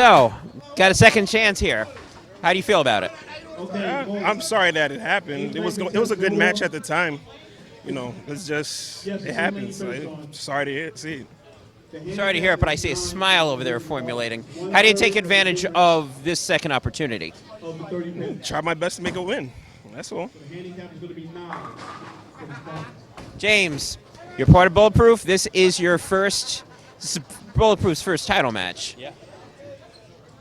So, got a second chance here. How do you feel about it? I'm sorry that it happened. It was a good match at the time. You know, it happens. Sorry to see it. Sorry to hear it, but I see a smile over there formulating. How do you take advantage of this second opportunity? Try my best to make a win. That's all. James, you're part of Bulletproof. This is Bulletproof's first title match. Yeah.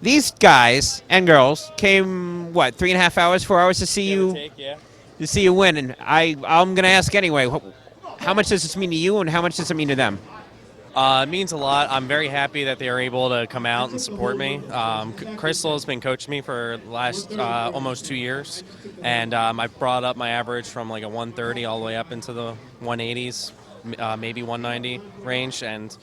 These guys and girls came, 3.5 hours, 4 hours to see you win. And I'm going to ask anyway, how much does this mean to you and how much does it mean to them? It means a lot. I'm very happy that they are able to come out and support me. Crystal has been coaching me for the last almost 2 years, and I've brought up my average from like a 130 all the way up into the 180s, maybe 190 range. And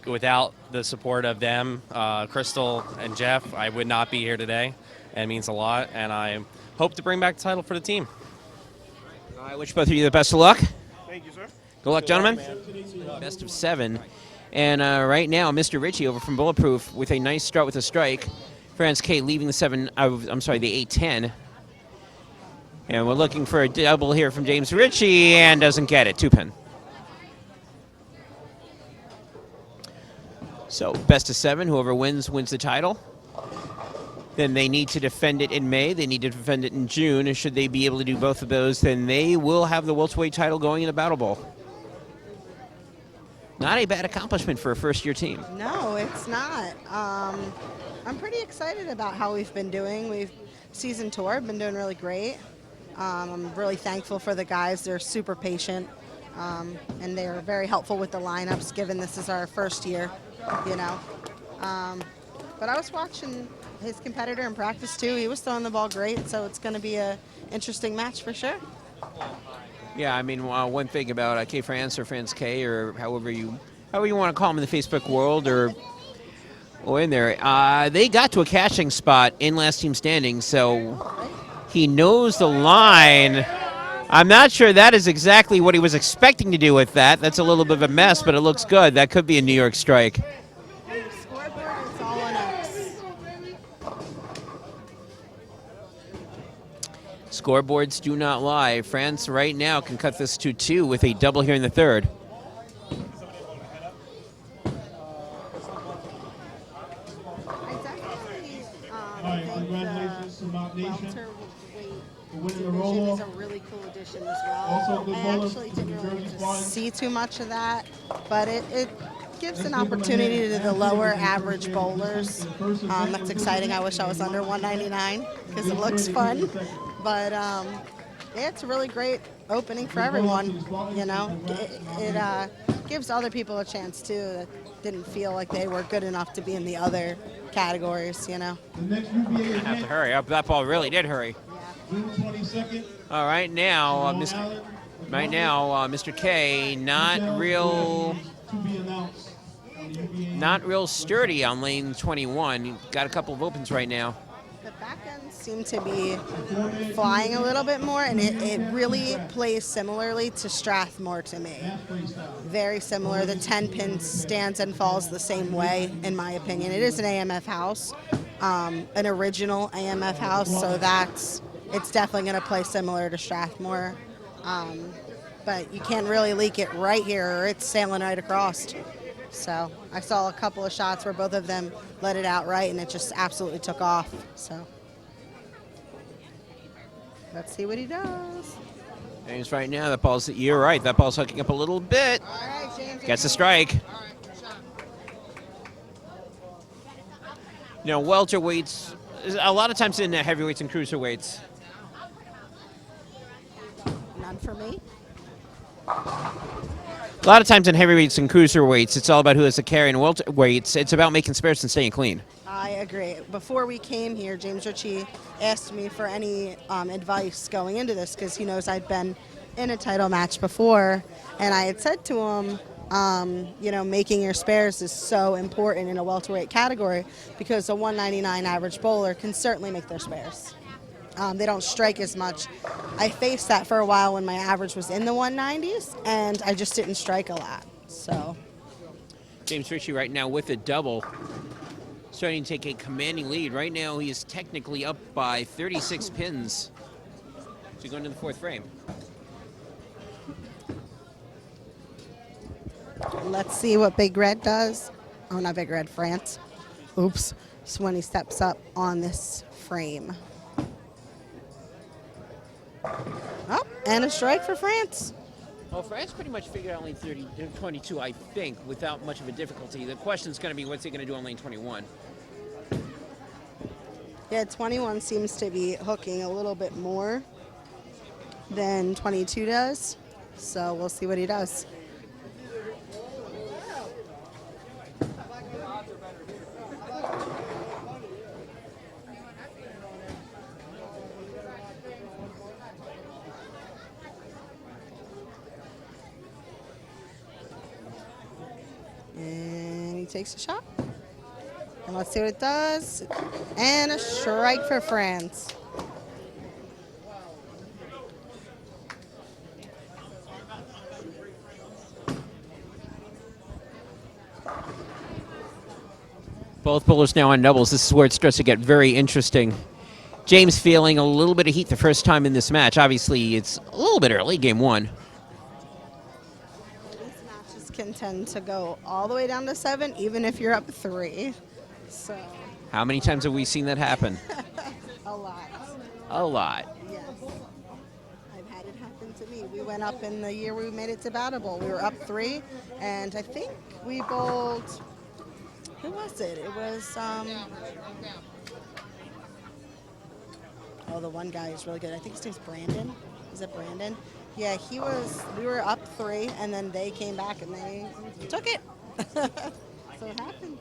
without the support of them, Crystal and Jeff, I would not be here today. And it means a lot, and I hope to bring back the title for the team. I wish both of you the best of luck. Thank you, sir. Good luck, gentlemen. Best of 7. And right now, Mr. Ritchie over from Bulletproof with a nice start with a strike. Franz K leaving the 8-10. And we're looking for a double here from James Ritchie and doesn't get it. 2-pin. So best of 7. Whoever wins the title. Then they need to defend it in May. They need to defend it in June. And should they be able to do both of those, then they will have the welterweight title going in the Battle Bowl. Not a bad accomplishment for a first-year team. No, it's not. I'm pretty excited about how we've been doing. Season tour, been doing really great. I'm really thankful for the guys. They're super patient, and they're very helpful with the lineups, given this is our first year, you know. But I was watching his competitor in practice, too. He was throwing the ball great, so it's going to be an interesting match for sure. Yeah, I mean, one thing about K France or Franz K or however you want to call them in the Facebook world or in there, they got to a catching spot in last team standing, so he knows the line. I'm not sure that is exactly what he was expecting to do with that. That's a little bit of a mess, but it looks good. That could be a New York strike. Scoreboard is all on X. Scoreboards do not lie. France right now can cut this to 2 with a double here in the third. I definitely think the welterweight division is a really cool addition as well. I actually didn't really get to see too much of that, but it gives an opportunity to the lower average bowlers. That's exciting. I wish I was under 199 because it looks fun. But yeah, it's a really great opening for everyone. You know, it gives other people a chance too that didn't feel like they were good enough to be in the other categories. You know. I have to hurry up. That ball really did hurry. Yeah. All right, now, Mr. K, not real sturdy on lane 21. Got a couple of opens right now. The back ends seem to be flying a little bit more, and it really plays similarly to Strathmore to me. Very similar. The 10-pin stands and falls the same way, in my opinion. It is an AMF house, an original AMF house, so it's definitely going to play similar to Strathmore. But you can't really leak it right here, or it's sailing right across. So I saw a couple of shots where both of them let it out right, and it just absolutely took off. So let's see what he does. James, right now, you're right. That ball's hooking up a little bit. All right, James. Gets a strike. You know, welterweights, a lot of times in heavyweights and cruiserweights. None for me. A lot of times in heavyweights and cruiserweights, it's all about who has the carry. In welterweights, it's about making spares and staying clean. I agree. Before we came here, James Ritchie asked me for any advice going into this because he knows I'd been in a title match before, and I had said to him, you know, making your spares is so important in a welterweight category because a 199 average bowler can certainly make their spares. They don't strike as much. I faced that for a while when my average was in the 190s, and I just didn't strike a lot. So, James Ritchie right now with a double. starting to take a commanding lead. Right now, he is technically up by 36 pins. So going to the fourth frame. Let's see what Big Red does. Oh, not Big Red, France. Oops. So when he steps up on this frame. Oh, and a strike for France. Well, France pretty much figured out lane 22, I think, without much of a difficulty. The question is going to be, what's he going to do on lane 21? Yeah, 21 seems to be hooking a little bit more than 22 does. So we'll see what he does. And he takes a shot. And let's see what it does. And a strike for France. Both bowlers now on doubles. This is where it starts to get very interesting. James feeling a little bit of heat the first time in this match. Obviously, it's a little bit early, game one. Can tend to go all the way down to 7, even if you're up 3. So How many times have we seen that happen? a lot. A lot. Yes. I've had it happen to me. We went up in the year we made it to Battle Bowl. We were up 3, and I think we bowled. Who was it? It was oh, the one guy is really good. I think his name's Brandon. Is it Brandon? Yeah, he was. We were up 3, and then they came back and they took it. So it happens.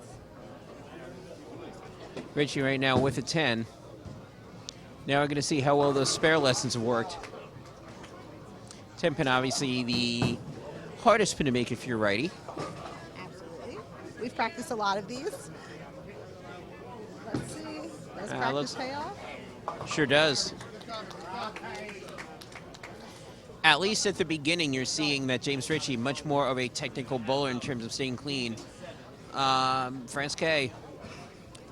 Ritchie right now with a 10. Now we're going to see how well those spare lessons have worked. 10 pin, obviously the hardest pin to make if you're righty. Absolutely. We've practiced a lot of these. Let's see. Does practice pay off? Sure does. At least at the beginning, you're seeing that James Ritchie, much more of a technical bowler in terms of staying clean. France K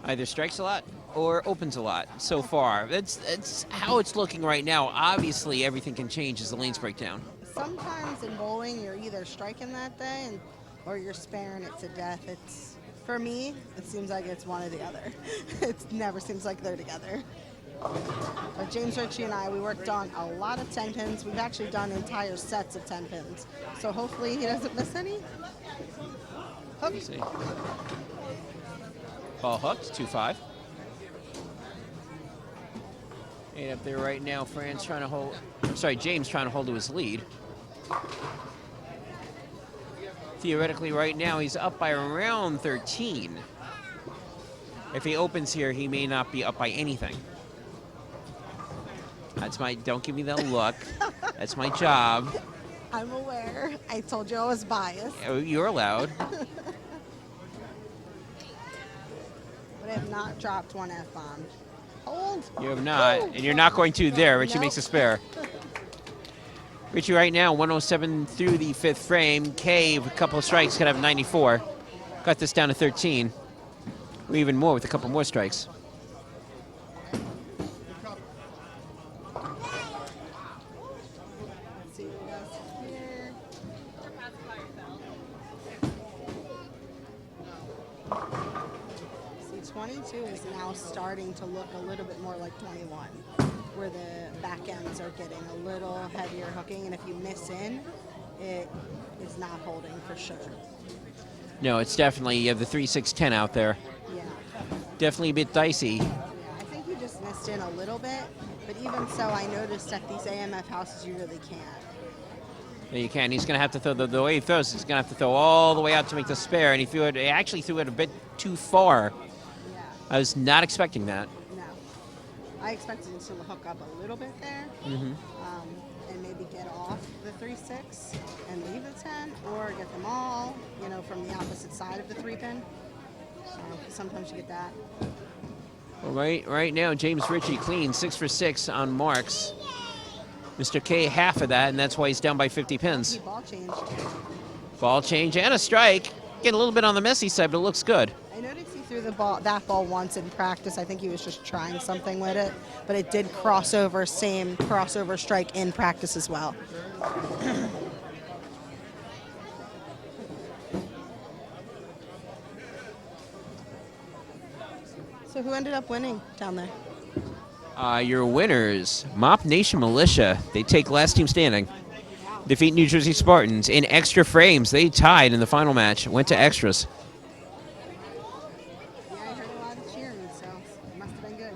either strikes a lot or opens a lot so far. That's how it's looking right now. Obviously, everything can change as the lanes break down. Sometimes in bowling, you're either striking that day or you're sparing it to death. It's, for me, it seems like it's one or the other. It never seems like they're together. But James Ritchie and I, we worked on a lot of 10 pins. We've actually done entire sets of 10 pins. So hopefully he doesn't miss any. Hook. See. Ball hooked, 2-5. 8 up there right now. France trying to hold. I'm sorry, James trying to hold to his lead. Theoretically, right now he's up by around 13. If he opens here, he may not be up by anything. That's my. Don't give me that look. That's my job. I'm aware. I told you I was biased. You're allowed. But I have not dropped one F-bomb. Hold. You have not, and you're not going to there. Ritchie makes a spare. Ritchie right now, 107 through the 5th frame. Cave, a couple of strikes, could have 94. Got this down to 13. Or even more with a couple more strikes. Let's see what else here. 22 is now starting to look a little bit more like 21, where the back ends are getting a little heavier hooking, and if you miss in, it is not holding for sure. No, it's definitely, you have the 3-6-10 out there. Yeah. Definitely a bit dicey. Yeah, I think you just missed in a little bit, but even so, I noticed at these AMF houses you really can't. Yeah, you can. He's going to have to throw, the way he throws, he's going to have to throw all the way out to make the spare, and he threw it, he actually threw it a bit too far. Yeah. I was not expecting that. No. I expected him to hook up a little bit there, and maybe get off the 3-6 and leave the 10, or get them all, you know, from the opposite side of the 3-pin. So sometimes you get that. Well, right now, James Ritchie clean, 6 for 6 on marks. Mr. K, half of that, and that's why he's down by 50 pins. He ball changed. Ball change and a strike. Getting a little bit on the messy side, but it looks good. I noticed he threw that ball once in practice. I think he was just trying something with it, but it did same crossover strike in practice as well. So who ended up winning down there? Your winners, Mop Nation Militia. They take last team standing. Defeat New Jersey Spartans in extra frames. They tied in the final match. Went to extras. Yeah, I heard a lot of cheering, so it must have been good.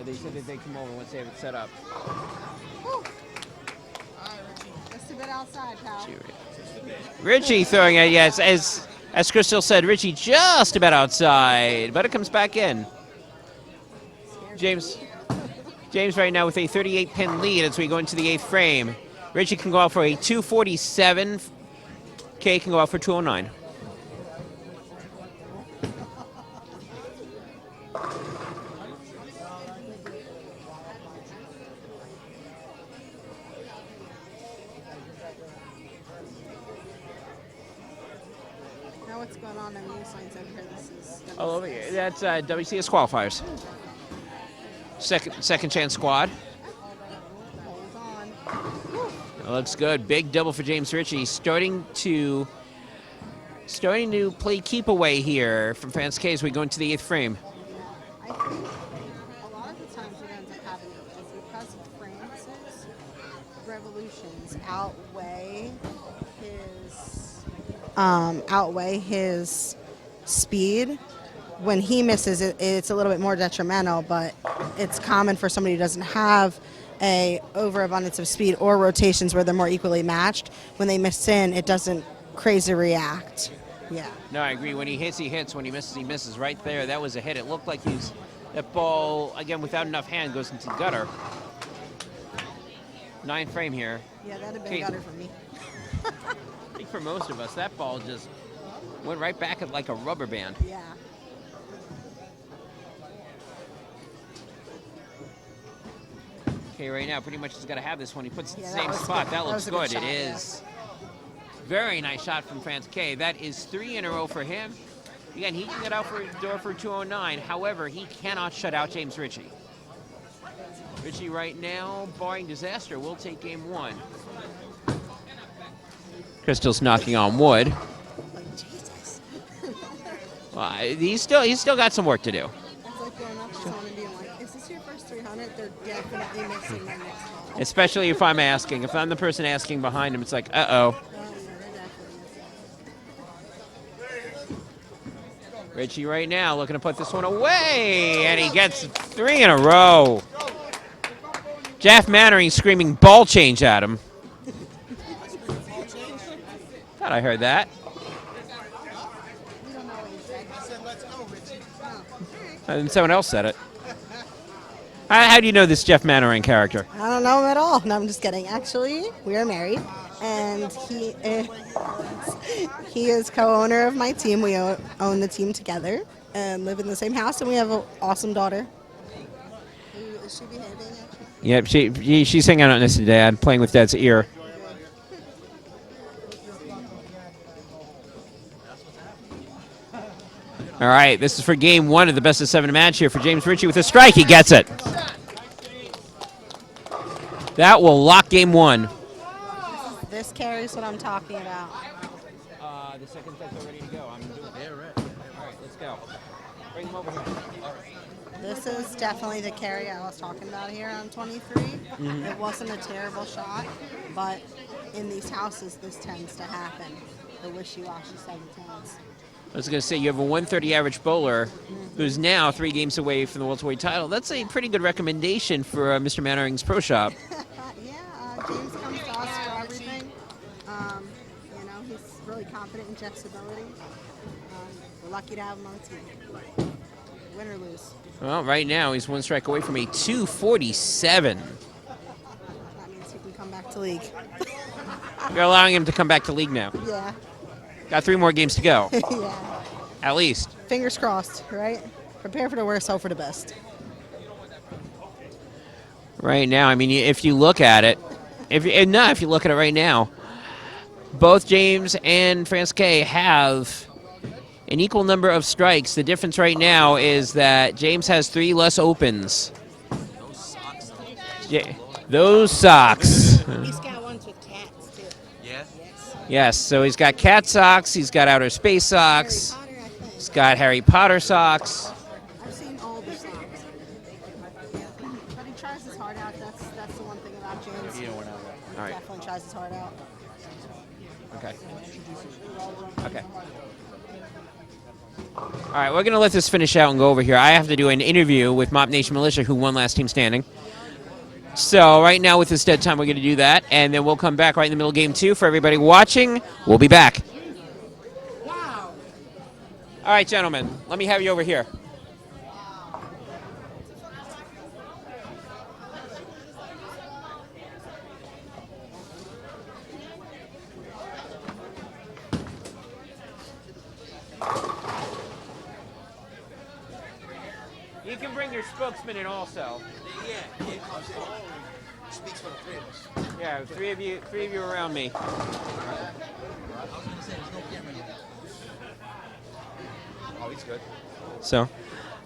They said that they come over once they have it set up. Woo. Just a bit outside, pal. Ritchie throwing it, yes, as Crystal said, Ritchie just about outside, but it comes back in. James right now with a 38-pin lead as we go into the 8th frame. Ritchie can go out for a 247. Kay can go out for 209. Now what's going on in news lines over here? This is Oh, that's WCS qualifiers. Second chance squad. hold on. Looks good. Big double for James Ritchie. Starting to play keep away here from Fans K as we go into the 8th frame. I think a lot of the times what ends up happening is because France's revolutions outweigh his speed. When he misses, it's a little bit more detrimental, but it's common for somebody who doesn't have a overabundance of speed or rotations where they're more equally matched. When they miss in, it doesn't crazy react. Yeah. No, I agree. When he hits, he hits. When he misses. Right there, that was a hit. It looked like that ball, again, without enough hand, goes into the gutter. 9th frame here. Yeah, that'd have been Kate. gutter for me. I think for most of us, that ball just went right back at like a rubber band. Yeah. Okay, right now, pretty much he's got to have this one. He puts it in the Yeah, same that was spot. good. That That looks was a good good. shot, It yeah. is. Very nice shot from France K. That is 3 in a row for him. Again, he can get out for a door for 209. However, he cannot shut out James Ritchie. Ritchie right now, barring disaster, will take game 1. Crystal's knocking on wood. Like Jesus. He's still got some work to do. It's like going up to someone and being like, "Is this your first 300?" They're definitely missing their next ball. Especially if I'm asking. If I'm the person asking behind him, it's like, uh-oh. Oh, yeah, they're definitely missing. Ritchie right now looking to put this one away, and he gets 3 in a row. Jeff Mannering screaming ball change at him. Thought I heard that. We don't know what he said. He said, "Let's go, Ritchie." Oh. And someone else said it. How do you know this Jeff Mannering character? I don't know him at all. No, I'm just kidding. Actually, we are married, and he is co-owner of my team. We own the team together and live in the same house, and we have an awesome daughter. Is she behaving? Actually? Yep, she's hanging out next to Dad, playing with Dad's ear. All right, this is for game 1 of the best of 7 match here for James Ritchie with a strike. He gets it. That will lock game 1. This carries what I'm talking about. The second sets are ready to go. I'm doing it. Yeah, right. All right, let's go. Bring them over here. This is definitely the carry I was talking about here on 23. It wasn't a terrible shot, but in these houses, this tends to happen. The wishy-washy 7-10s. I was going to say, you have a 130 average bowler who's now 3 games away from the welterweight title. That's a pretty good recommendation for Mr. Mannering's pro shop. James comes to us for everything. He's really confident in Jeff's ability. We're lucky to have him on the team. Win or lose. Well, right now, he's 1 strike away from a 247. That means he can come back to league. You're allowing him to come back to league now. Yeah. Got 3 more games to go, Yeah. at least. Fingers crossed, right? Prepare for the worst, hope for the best. Right now, I mean, if you look at it, if you look at it right now, both James and France K have an equal number of strikes. The difference right now is that James has 3 less opens. Yeah, those socks. He's got ones with cats, too. Yeah. Yes, so he's got cat socks, he's got outer space socks, Harry Potter, I think. he's got Harry Potter socks. I've seen all the socks. But he tries his heart out. That's the one thing about James. He All right. definitely tries his heart out. Okay. Okay. All right, we're going to let this finish out and go over here. I have to do an interview with Mop Nation Militia, who won last team standing. So right now with this dead time, we're going to do that, and then we'll come back right in the middle of game 2. For everybody watching, we'll be back. Wow. All right, gentlemen, let me have you over here. You can bring your spokesman in also. Speaks for the 3 of us. Yeah, three of you around me. I was going to say, there's no camera yet. Oh, he's good. So,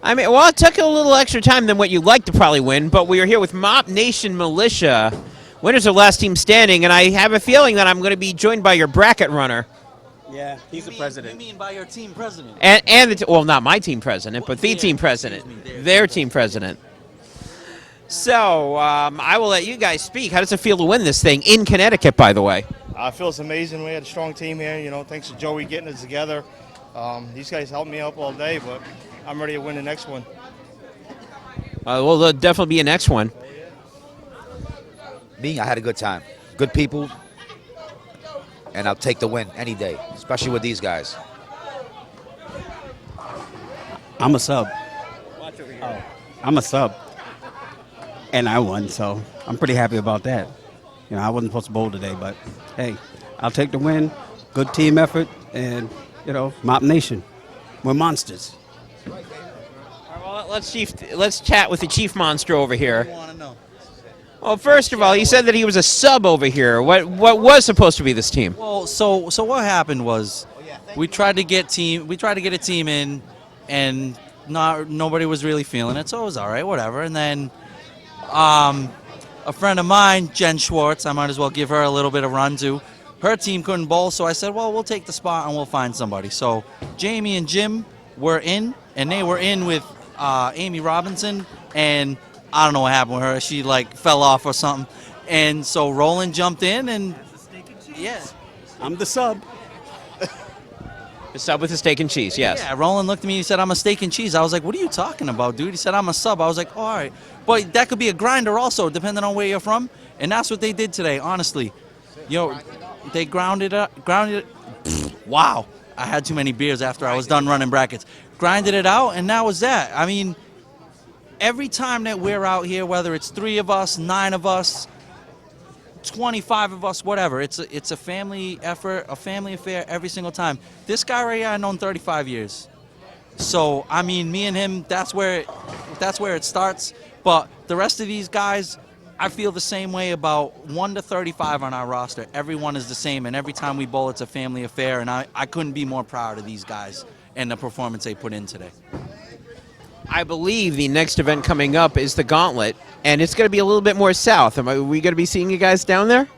I mean, well, it took a little extra time than what you'd like to probably win, but we are here with Mop Nation Militia, winners of last team standing, and I have a feeling that I'm going to be joined by your bracket runner. Yeah, he's the president. You mean by your team president? And well, not my team president, but the team president. Their team president. So, I will let you guys speak. How does it feel to win this thing in Connecticut, by the way? It feels amazing. We had a strong team here. You know, thanks to Joey getting us together. These guys helped me up all day, but I'm ready to win the next one. Well, there'll definitely be a next one. Me, I had a good time. Good people, and I'll take the win any day, especially with these guys. I'm a sub. Oh, I'm a sub. And I won, so I'm pretty happy about that. You know, I wasn't supposed to bowl today, but hey, I'll take the win. Good team effort, and, you know, Mop Nation. We're monsters. All right, well, let's chat with the chief monster over here. I want to know. Well, first of all, he said that he was a sub over here. What was supposed to be this team? Well, so what happened was we tried to get a team in, and nobody was really feeling it, so it was all right, whatever. And then a friend of mine, Jen Schwartz, I might as well give her a little bit of run to. Her team couldn't bowl, so I said, well, we'll take the spot and we'll find somebody. So Jamie and Jim were in, and they were in with Amy Robinson, and I don't know what happened with her. She, like, fell off or something. And so Roland jumped in, and yeah. I'm the sub. The sub with the steak and cheese, yes. Yeah, Roland looked at me and he said, I'm a steak and cheese. I was like, what are you talking about, dude? He said, I'm a sub. I was like, all right. But that could be a grinder also, depending on where you're from. And that's what they did today, honestly. They grounded it. Wow. I had too many beers after I was done running brackets. Grinded it out, and that was that. I mean, every time that we're out here, whether it's 3 of us, 9 of us, 25 of us, whatever, it's a family effort, a family affair every single time. This guy right here, I've known 35 years. So, I mean, me and him, that's where it starts. But the rest of these guys, I feel the same way about 1 to 35 on our roster. Everyone is the same, and every time we bowl, it's a family affair, and I couldn't be more proud of these guys and the performance they put in today. I believe the next event coming up is the Gauntlet, and it's going to be a little bit more south. Are we going to be seeing you guys down there?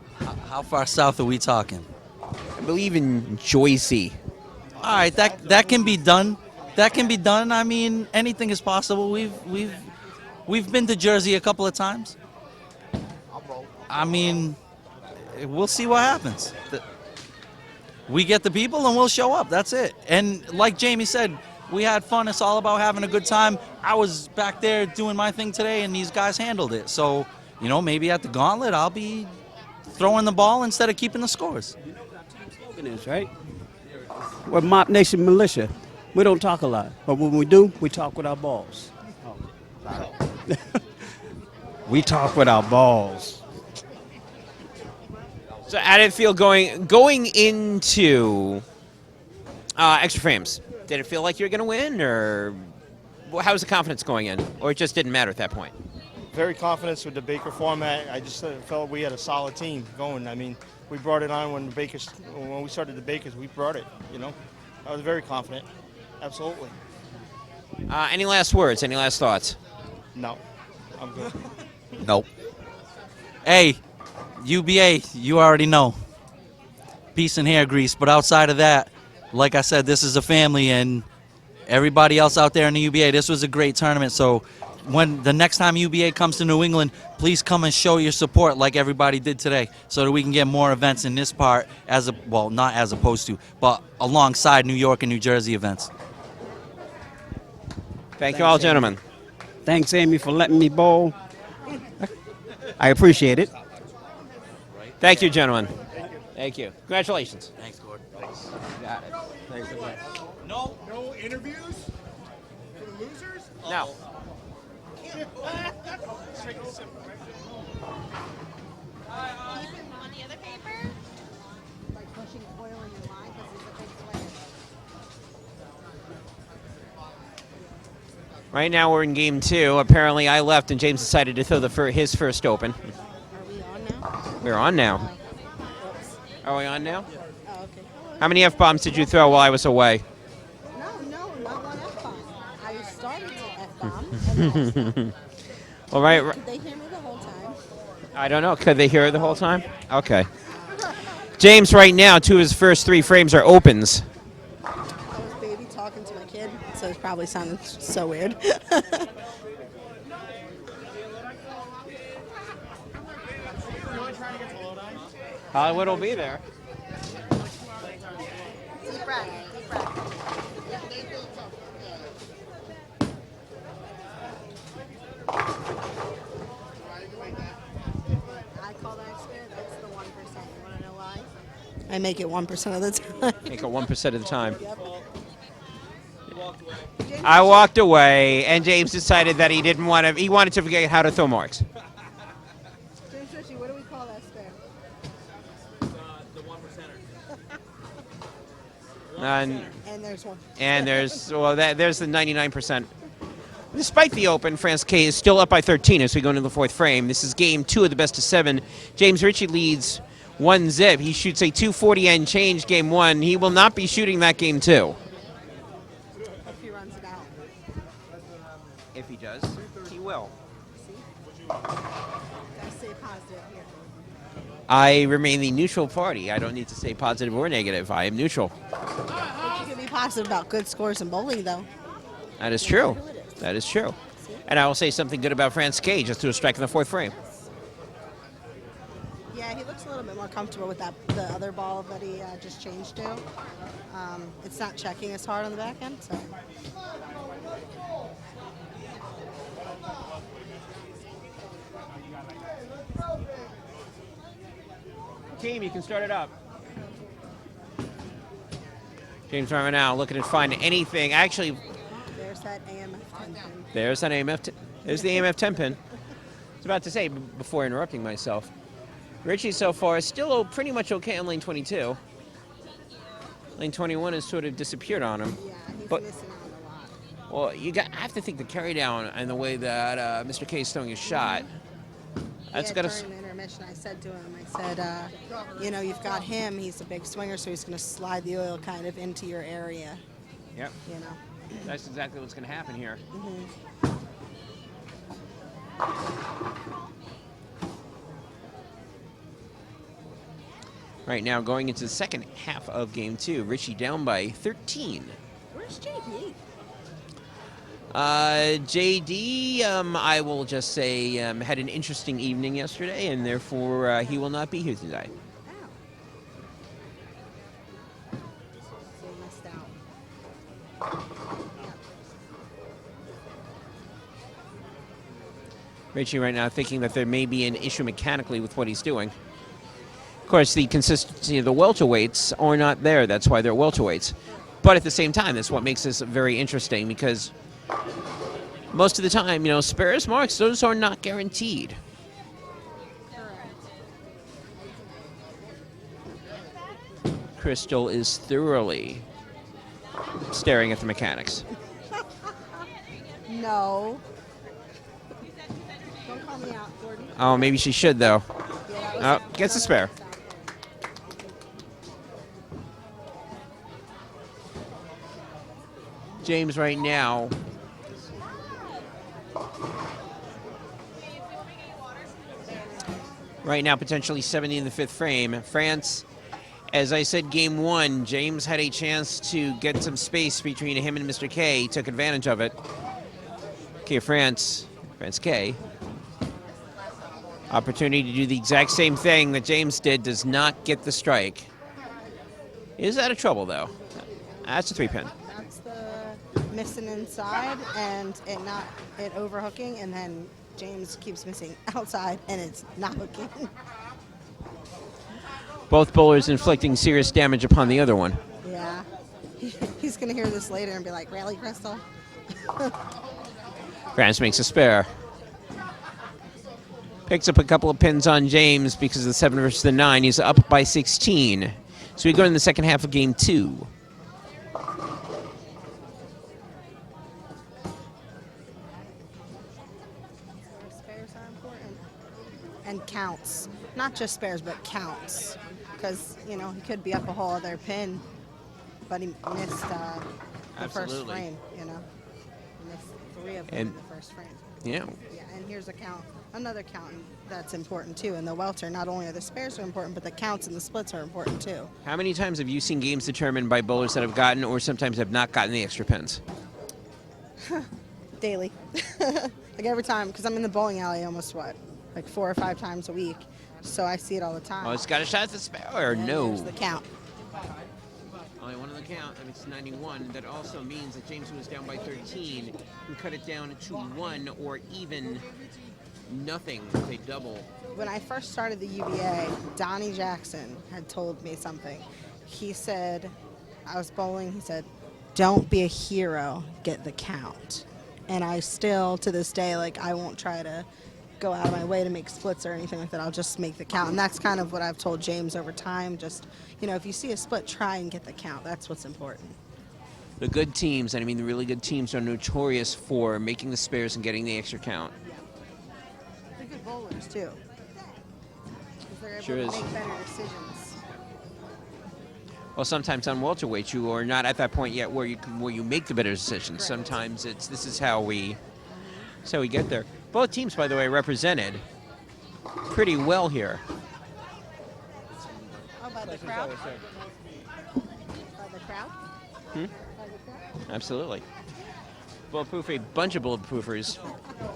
How far south are we talking? I believe in Joycey. All right, that can be done. That can be done. I mean, anything is possible. We've been to Jersey a couple of times. I mean, we'll see what happens. We get the people and we'll show up. That's it. And like Jamie said, we had fun. It's all about having a good time. I was back there doing my thing today, and these guys handled it. So, you know, maybe at the Gauntlet, I'll be throwing the ball instead of keeping the scores. You know what our team slogan is, right? We're Mop Nation Militia. We don't talk a lot, but when we do, we talk with our balls. We talk with our balls. So how did it feel going into extra frames? Did it feel like you were going to win, or how was the confidence going in? Or it just didn't matter at that point? Very confident with the Baker format. I just felt we had a solid team going. I mean, we brought it on when we started the Bakers. We brought it. You know, I was very confident. Absolutely. Any last words? Any last thoughts? No, I'm good. Nope. Hey, UBA, you already know. Peace and hair grease. But outside of that, like I said, this is a family, and everybody else out there in the UBA, this was a great tournament. So when the next time UBA comes to New England, please come and show your support like everybody did today, so that we can get more events in this part, not as opposed to, but alongside New York and New Jersey events. Thank you all, gentlemen. Thanks, Amy, for letting me bowl. I appreciate it. Thank you, gentlemen. Thank you. Congratulations. Thanks, Gordon. Got it. Thanks. No. No interviews for the losers? No. On the other paper? Like pushing oil in your line because he's a big sweater. Right now we're in game 2. Apparently I left and James decided to throw his first open. Are we on now? We're on now. Oops. Are we on now? Oh, okay. How many F-bombs did you throw while I was away? No, not one F-bomb. I started to F-bomb and then I stopped. All right. Could they hear me the whole time? I don't know. Could they hear it the whole time? Okay. James, right now, 2 of his first 3 frames are opens. I was baby talking to my kid, so it probably sounded so weird. Hollywood will be there. Deep breath, deep breath. I call that expert. That's the 1%. You want to know why? I make it 1% of the time. Make it 1% of the time. Yep. I walked away, and James decided that he didn't want to. He wanted to forget how to throw marks. James Ritchie, what do we call that spare? The 1%er. And there's one. And there's the 99%. Despite the open, France K is still up by 13 as we go into the 4th frame. This is game 2 of the best of 7. James Ritchie leads 1-0. He shoots a 240 and change game 1. He will not be shooting that game 2. If he runs it out. If he does, he will. See? Gotta stay positive here. I remain the neutral party. I don't need to say positive or negative. I am neutral. But you can be positive about good scores in bowling, though. That is true. That is true. And I will say something good about France K just threw a strike in the 4th frame. Yeah, he looks a little bit more comfortable with the other ball that he just changed to. It's not checking as hard on the back end, so. Team, you can start it up. James Ryan now looking to find anything. Actually, There's that AMF 10 pin. there's that AMF. There's the AMF 10 pin. I was about to say before interrupting myself. Ritchie so far is still pretty much okay on lane 22. Lane 21 has sort of disappeared on him. Yeah, he's But- missing out a lot. Well, I have to think the carry down and the way that Mr. K is throwing his shot. That's Yeah, got during the intermission, I said to him, I said, you've got him. He's a big swinger, so he's going to slide the oil kind of into your area, Yep. you know. That's exactly what's going to happen here. Right now, going into the second half of game 2, Ritchie down by 13. Where's JD? JD, I will just say, had an interesting evening yesterday, and therefore he will not be here today. Ow. So he missed out. Ritchie right now thinking that there may be an issue mechanically with what he's doing. Of course, the consistency of the welterweights are not there. That's why they're welterweights. But at the same time, that's what makes this very interesting, because most of the time, spares marks, those are not guaranteed. Crystal is thoroughly staring at the mechanics. No. Don't call me out, Gordon. Oh, maybe she should, though. Yeah, that was Oh, gets a spare. James right now. Right now, potentially 70 in the 5th frame. France, as I said, game 1, James had a chance to get some space between him and Mr. K. He took advantage of it. Okay, France K. Opportunity to do the exact same thing that James did, does not get the strike. Is out of trouble, though. That's a 3-pin. That's the missing inside and it overhooking, and then James keeps missing outside, and it's not hooking. Both bowlers inflicting serious damage upon the other one. Yeah. He's going to hear this later and be like, really, Crystal? France makes a spare. Picks up a couple of pins on James because of the 7 versus the 9. He's up by 16. So we go in the second half of game 2. Spares are important. And counts. Not just spares, but counts. Because, you know, he could be up a whole other pin, but he missed the first frame, you know. He missed 3 of them in the first frame. Yeah. Yeah, and here's a count. Another count that's important, too. In the welter, not only are the spares are important, but the counts and the splits are important, too. How many times have you seen games determined by bowlers that have gotten or sometimes have not gotten the extra pins? Daily. Like every time, because I'm in the bowling alley almost, like 4 or 5 times a week. So I see it all the time. Oh, it's got a shot at the spare, or And no? there's the count. Only one on the count, that makes 91. That also means that James, who was down by 13, can cut it down to 1 or even nothing with a double. When I first started the UBA, Donnie Jackson had told me something. He said, I was bowling, he said, don't be a hero, get the count. And I still, to this day, like, I won't try to go out of my way to make splits or anything like that. I'll just make the count. And that's kind of what I've told James over time. Just, you know, if you see a split, try and get the count. That's what's important. The good teams, and I mean the really good teams, are notorious for making the spares and getting the extra count. They're good bowlers, too. Because they're able Sure to is. make better decisions. Well, sometimes on welterweight, you are not at that point yet where you make the better decisions. Sometimes this is how we get there. Both teams, by the way, represented pretty well here. Oh, by the crowd? By the crowd? Hmm? By the crowd? Absolutely. Bulletproof, a bunch of bulletproofers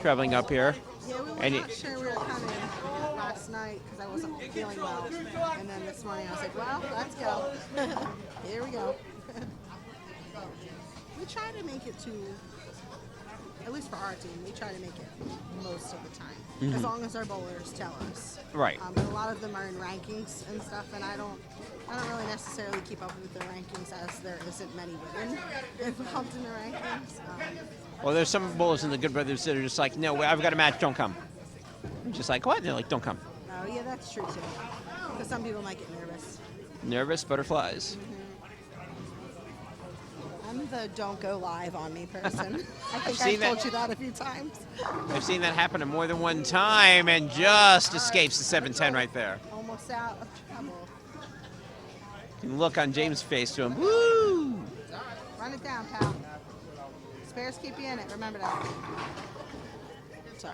traveling up here. Yeah, we were And not sure we were coming last night because I wasn't feeling well. And then this morning I was like, well, let's go. Here we go. We try to make it to, at least for our team, we try to make it most of the time. As long as our bowlers tell us. Right. But a lot of them are in rankings and stuff, and I don't really necessarily keep up with the rankings as there isn't many women involved in the rankings. Well, there's some bowlers in the Good Brothers that are just like, no, I've got a match, don't come. Just like, what? And they're like, don't come. Oh, yeah, that's true, too. Because some people might get nervous. Nervous butterflies. I'm the don't go live on me person. I think seen I've that. told you that a few times. I've seen that happen more than one time and just escapes the 7-10 right there. Almost out of trouble. You can look on James' face to him, woo! Run it down, pal. Spares keep you in it. Remember that. Sorry.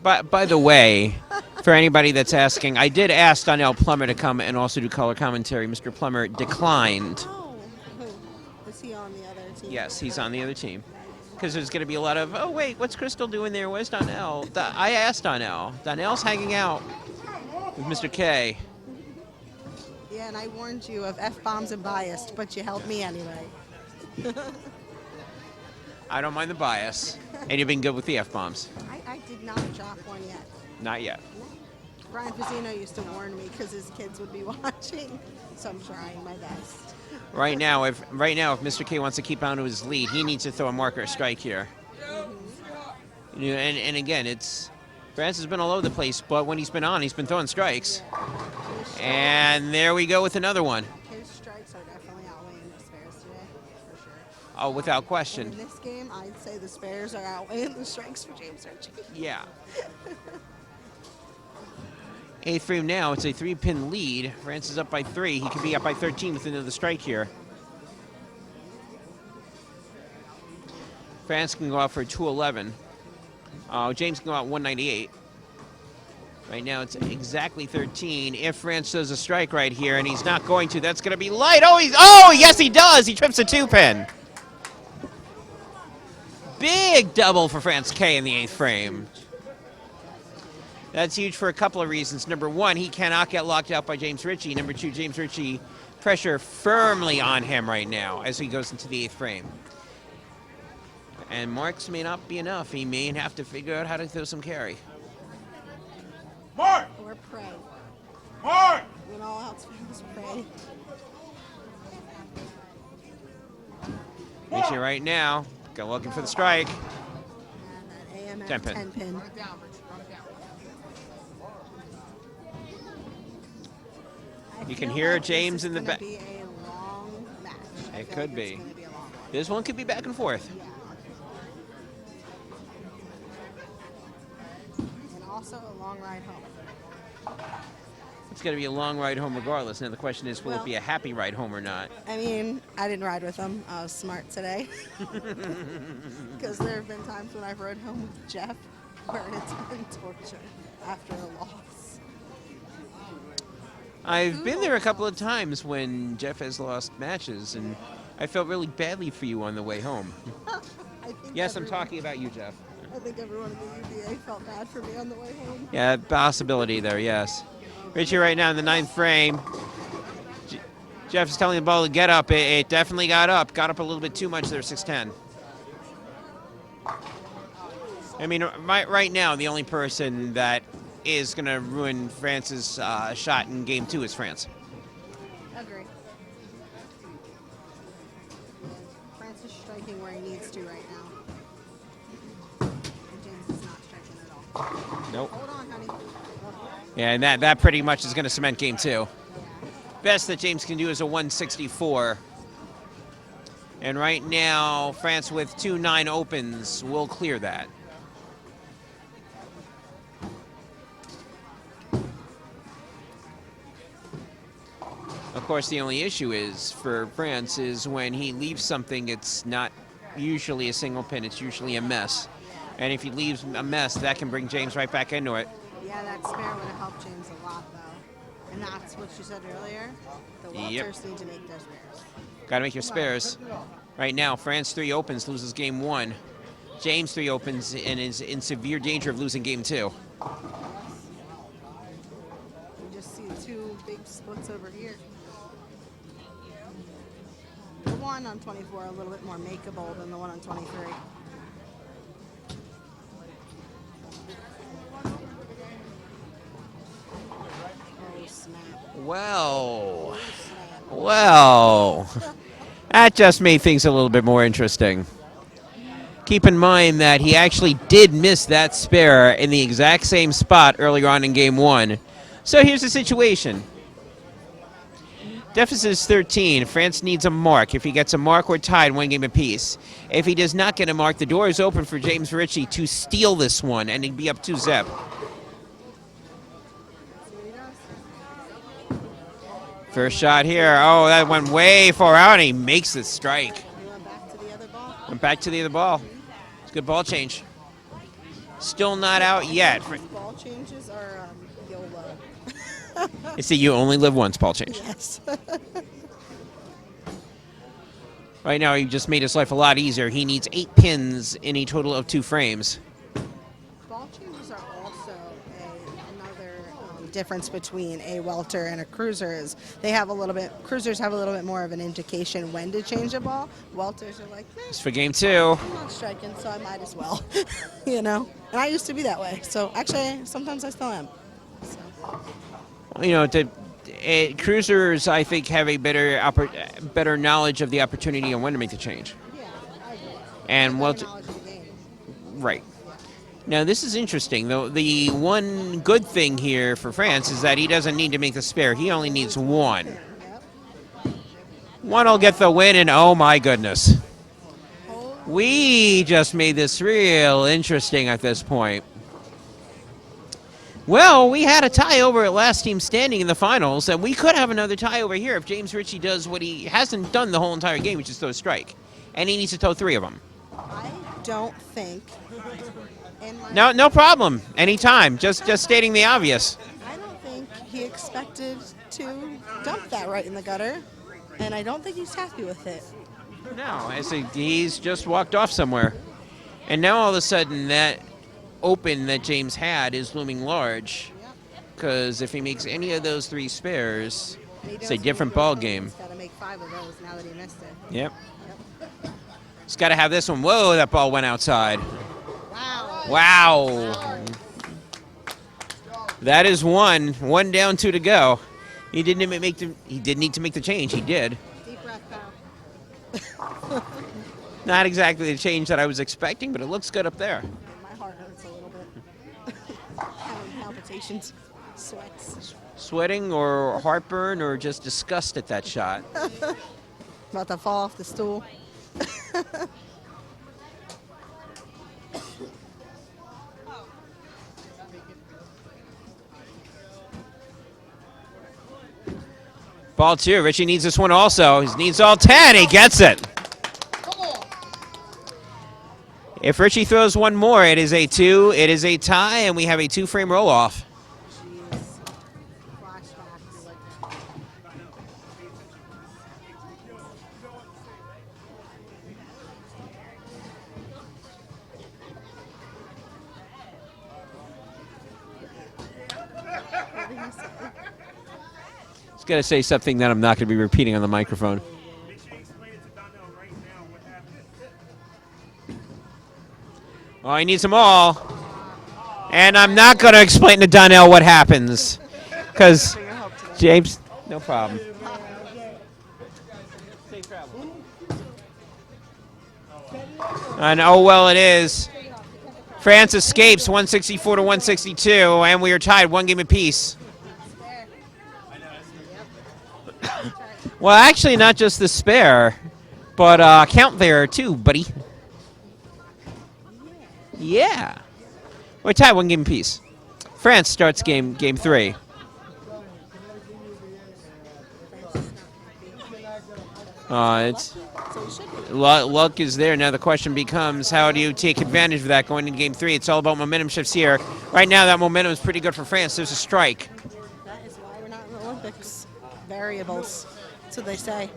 But by the way, for anybody that's asking, I did ask Donnell Plummer to come and also do color commentary. Mr. Plummer declined. Oh, who? Is he on the other team? Yes, he's on the other team. Because there's going to be a lot of, oh, wait, what's Crystal doing there? Where's Donnell? I asked Donnell. Donnell's hanging out with Mr. K. Yeah, and I warned you of F-bombs and biased, but you held me anyway. I don't mind the bias. And you've been good with the F-bombs. I did not drop one yet. Not yet. Brian Fazzino used to warn me because his kids would be watching, so I'm trying my best. Right now, if Mr. K wants to keep on to his lead, he needs to throw a marker strike here. You know, and again, France has been all over the place, but when he's been on, he's been throwing strikes. And there we go with another one. His strikes are definitely outweighing the spares today, for sure. Oh, without question. In this game, I'd say the spares are outweighing the strikes for James Ritchie. Yeah. 8th frame now, it's a 3-pin lead. France is up by 3. He could be up by 13 with another strike here. France can go out for 211. James can go out 198. Right now it's exactly 13. If France does a strike right here, and he's not going to, that's going to be light. Oh, yes, he does. He trips a 2-pin. Big double for France K in the 8th frame. That's huge for a couple of reasons. Number one, he cannot get locked out by James Ritchie. Number two, James Ritchie pressure firmly on him right now as he goes into the 8th frame. And marks may not be enough. He may have to figure out how to throw some carry. Or pray. When all else fails, pray. Ritchie right now, looking for the strike. And that 10 pin. 10 pin. You can hear James in the back. Be a long match. It could be. It's gonna be a long one. This one could be back and forth. Yeah. And also a long ride home. It's going to be a long ride home regardless. Now the question is, will it be a happy ride home or not? I mean, I didn't ride with him. I was smart today. Because there have been times when I've rode home with Jeff where it's been torture after a loss. I've been there a couple of times when Jeff has lost matches, and I felt really badly for you on the way home. Yes, I'm talking about you, Jeff. I think everyone in the UBA felt bad for me on the way home. Yeah, possibility there, yes. Ritchie right now in the 9th frame. Jeff is telling the ball to get up. It definitely got up. Got up a little bit too much there, 6'10". I mean, right now, the only person that is going to ruin France's shot in Game 2 is France. Agree. France is striking where he needs to right now. And James is not striking at all. Nope. Hold on, honey. Yeah, and that pretty much is going to cement Game 2. Best that James can do is a 164. And right now, France with 2-9 opens will clear that. Of course, the only issue is for France is when he leaves something, it's not usually a single pin, it's usually a mess. And if he leaves a mess, that can bring James right back into it. Yeah, that spare would have helped James a lot, though. And that's what you said earlier. The Welters need to make their spares. Got to make your spares. Right now, France 3 opens, loses Game 1. James 3 opens and is in severe danger of losing Game 2. You just see two big splits over here. The one on 24 a little bit more makeable than the one on 23. Oh, snap. Well, that just made things a little bit more interesting. Keep in mind that he actually did miss that spare in the exact same spot earlier on in Game 1. So here's the situation. Deficit is 13. France needs a mark. If he gets a mark, we're tied 1 game apiece. If he does not get a mark, the door is open for James Ritchie to steal this one, and he'd be up 2-zip. First shot here. Oh, that went way far out, and he makes the strike. He went back to the other ball. Went back to the other ball. It's a good ball change. Still not out yet. These ball changes are YOLO. You see, you only live once, ball change. Yes. Right now, he just made his life a lot easier. He needs 8 pins in a total of 2 frames. Ball changes are also another difference between a welter and a cruiser. Is they have a little bit. Cruisers have a little bit more of an indication when to change a ball. Welters are like, It's for Game 2. I'm not striking, so I might as well. You know. And I used to be that way. So actually, sometimes I still am. So. You know, cruisers, I think, have a better knowledge of the opportunity and when to make the change. Yeah, I agree. And Better knowledge of the game. right. Now, this is interesting, though. The one good thing here for France is that he doesn't need to make the spare. He only needs 1. Yep. 1 will get the win, and oh my goodness. We just made this real interesting at this point. Well, we had a tie over at last team standing in the finals, and we could have another tie over here if James Ritchie does what he hasn't done the whole entire game, which is throw a strike. And he needs to throw 3 of them. I don't think. No problem. Anytime. Just stating the obvious. I don't think he expected to dump that right in the gutter, and I don't think he's happy with it. No, I say he's just walked off somewhere. And now all of a sudden that open that James had is looming large. Because if he makes any of those 3 spares, it's a different ball game. He's got to make 5 of those now that he missed it. Yep. He's got to have this one. Whoa, that ball went outside. Wow. That is 1. 1 down, 2 to go. He didn't need to make the change. He did. Deep breath, pal. Not exactly the change that I was expecting, but it looks good up there. My heart hurts a little bit. Having palpitations, sweats. Sweating or heartburn or just disgust at that shot. About to fall off the stool. Ball 2. Ritchie needs this one also. He needs all 10. He gets it. If Ritchie throws one more, it is a 2. It is a tie, and we have a 2-frame roll-off. Got to say something that I'm not going to be repeating on the microphone. Oh, he needs them all. And I'm not going to explain to Donnell what happens. Because James, no problem. And oh, well, it is. France escapes 164 to 162, and we are tied 1 game apiece. Well, actually, not just the spare, but count there too, buddy. Yeah. We're tied 1 game apiece. France starts game 3. It's luck is there. Now the question becomes, how do you take advantage of that going into game 3? It's all about momentum shifts here. Right now, that momentum is pretty good for France. There's a strike. That is why we're not in the Olympics. Variables. That's what they say.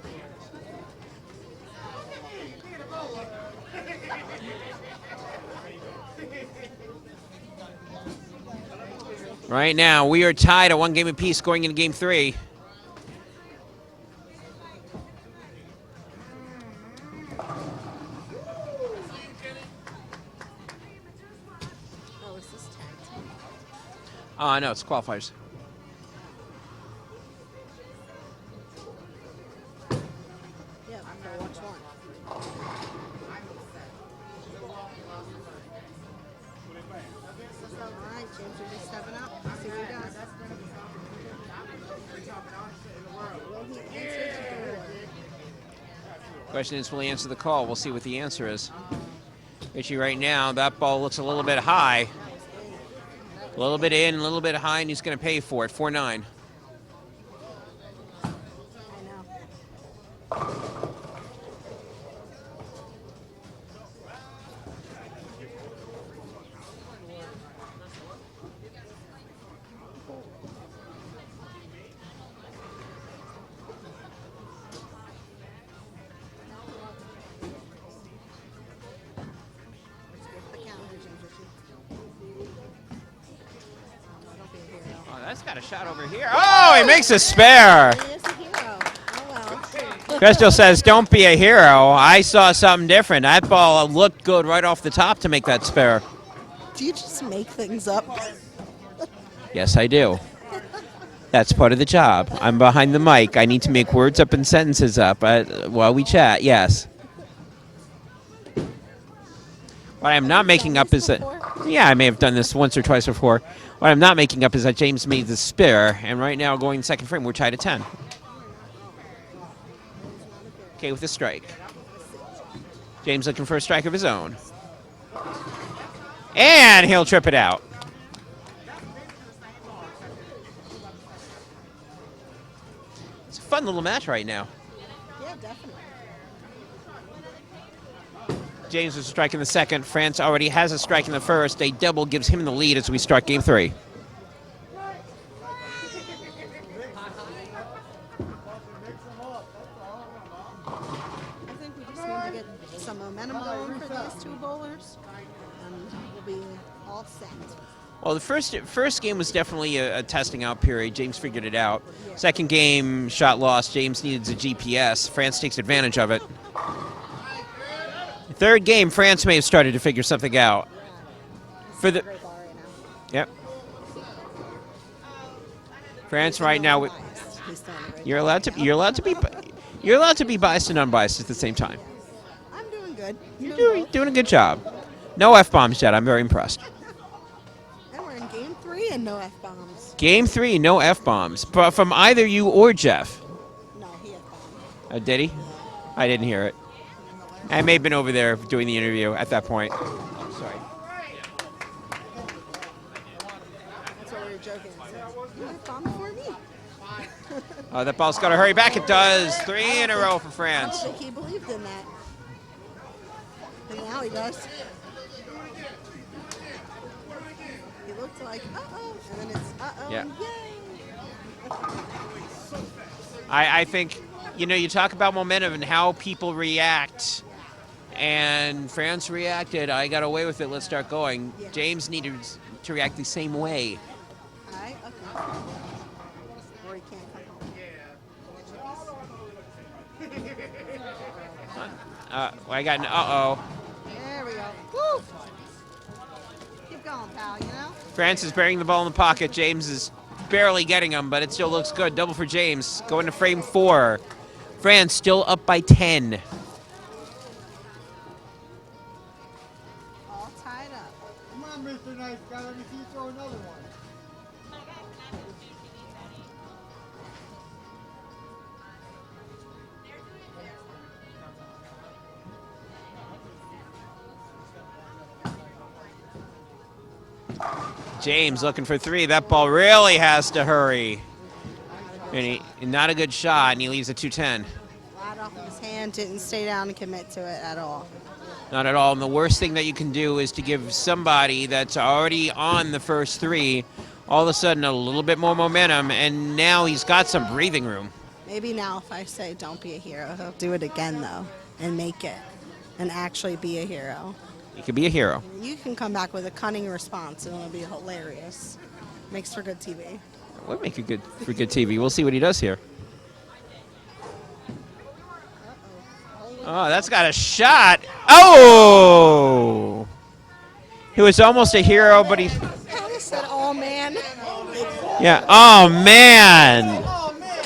Right now, we are tied at 1 game apiece going into game 3. Oh, is this tagged? No, it's qualifiers. Yeah, I'm gonna watch one. All right, James, you're just stepping up. Let's see what he does. Will he answer the door? Question is, will he answer the call? We'll see what the answer is. Ritchie, right now, that ball looks a little bit high. A little bit in, a little bit high, and he's going to pay for it. 4-9. I know. Oh, that's got a shot over here. Oh, he makes a spare. He is a hero. Oh, well. Crystal says, don't be a hero. I saw something different. That ball looked good right off the top to make that spare. Do you just make things up? Yes, I do. That's part of the job. I'm behind the mic. I need to make words up and sentences up while we chat, yes. What I'm not making up is that... Yeah, I may have done this once or twice before. What I'm not making up is that James made the spare, and right now, going second frame, we're tied at 10. Okay, with a strike. James looking for a strike of his own. And he'll trip it out. It's a fun little match right now. Yeah, definitely. James was striking the second. France already has a strike in the first. A double gives him the lead as we start game 3. I think we just need to get some momentum going for these two bowlers, and we'll be all set. Well, the first game was definitely a testing out period. James figured it out. Second game, shot lost. James needed a GPS. France takes advantage of it. Third game, France may have started to figure something out. For the Great ball right now. yep, France right now. He's throwing a great You're ball allowed to. right now. You're allowed to be biased and unbiased at the same time. I'm doing good. You're doing a good job. No F-bombs yet. I'm very impressed. And we're in game 3 and no F-bombs. Game 3, no F-bombs, but from either you or Jeff. No, he F-bombed. Did he? I didn't hear it. I may have been over there doing the interview at that point. I'm sorry. That's what we were joking. You F-bombed before me. Oh, that ball's got to hurry back. It does. 3 in a row for I France. don't think he believed in that. And now he does. He looked like, uh-oh, and then it's uh-oh, Yeah. yay. I think, you talk about momentum and how people react. And France reacted. I got away with it. Let's start going. Yeah. James needed to react the same way. All right, okay. Or he can't come home. I got an uh-oh. There we go. Woo! Keep going, pal, you know? France is burying the ball in the pocket. James is barely getting him, but it still looks good. Double for James. Going to frame 4. France still up by 10. All tied up. Come on, Mr. Nice Guy, let me see you throw another one. James looking for 3. That ball really has to hurry. And not a good shot, and he leaves a 210. Right off of his hand, didn't stay down and commit to it at all. Not at all. And the worst thing that you can do is to give somebody that's already on the first 3 all of a sudden a little bit more momentum, and now he's got some breathing room. Maybe now if I say don't be a hero, he'll do it again, though, and make it, and actually be a hero. He could be a hero. You can come back with a cunning response, and it'll be hilarious. Makes for good TV. It would make it good for good TV. We'll see what he does here. Oh, that's got a shot. Oh! He was almost a hero, but he... Hannah said, oh, man. Yeah. Oh, man. Oh, man!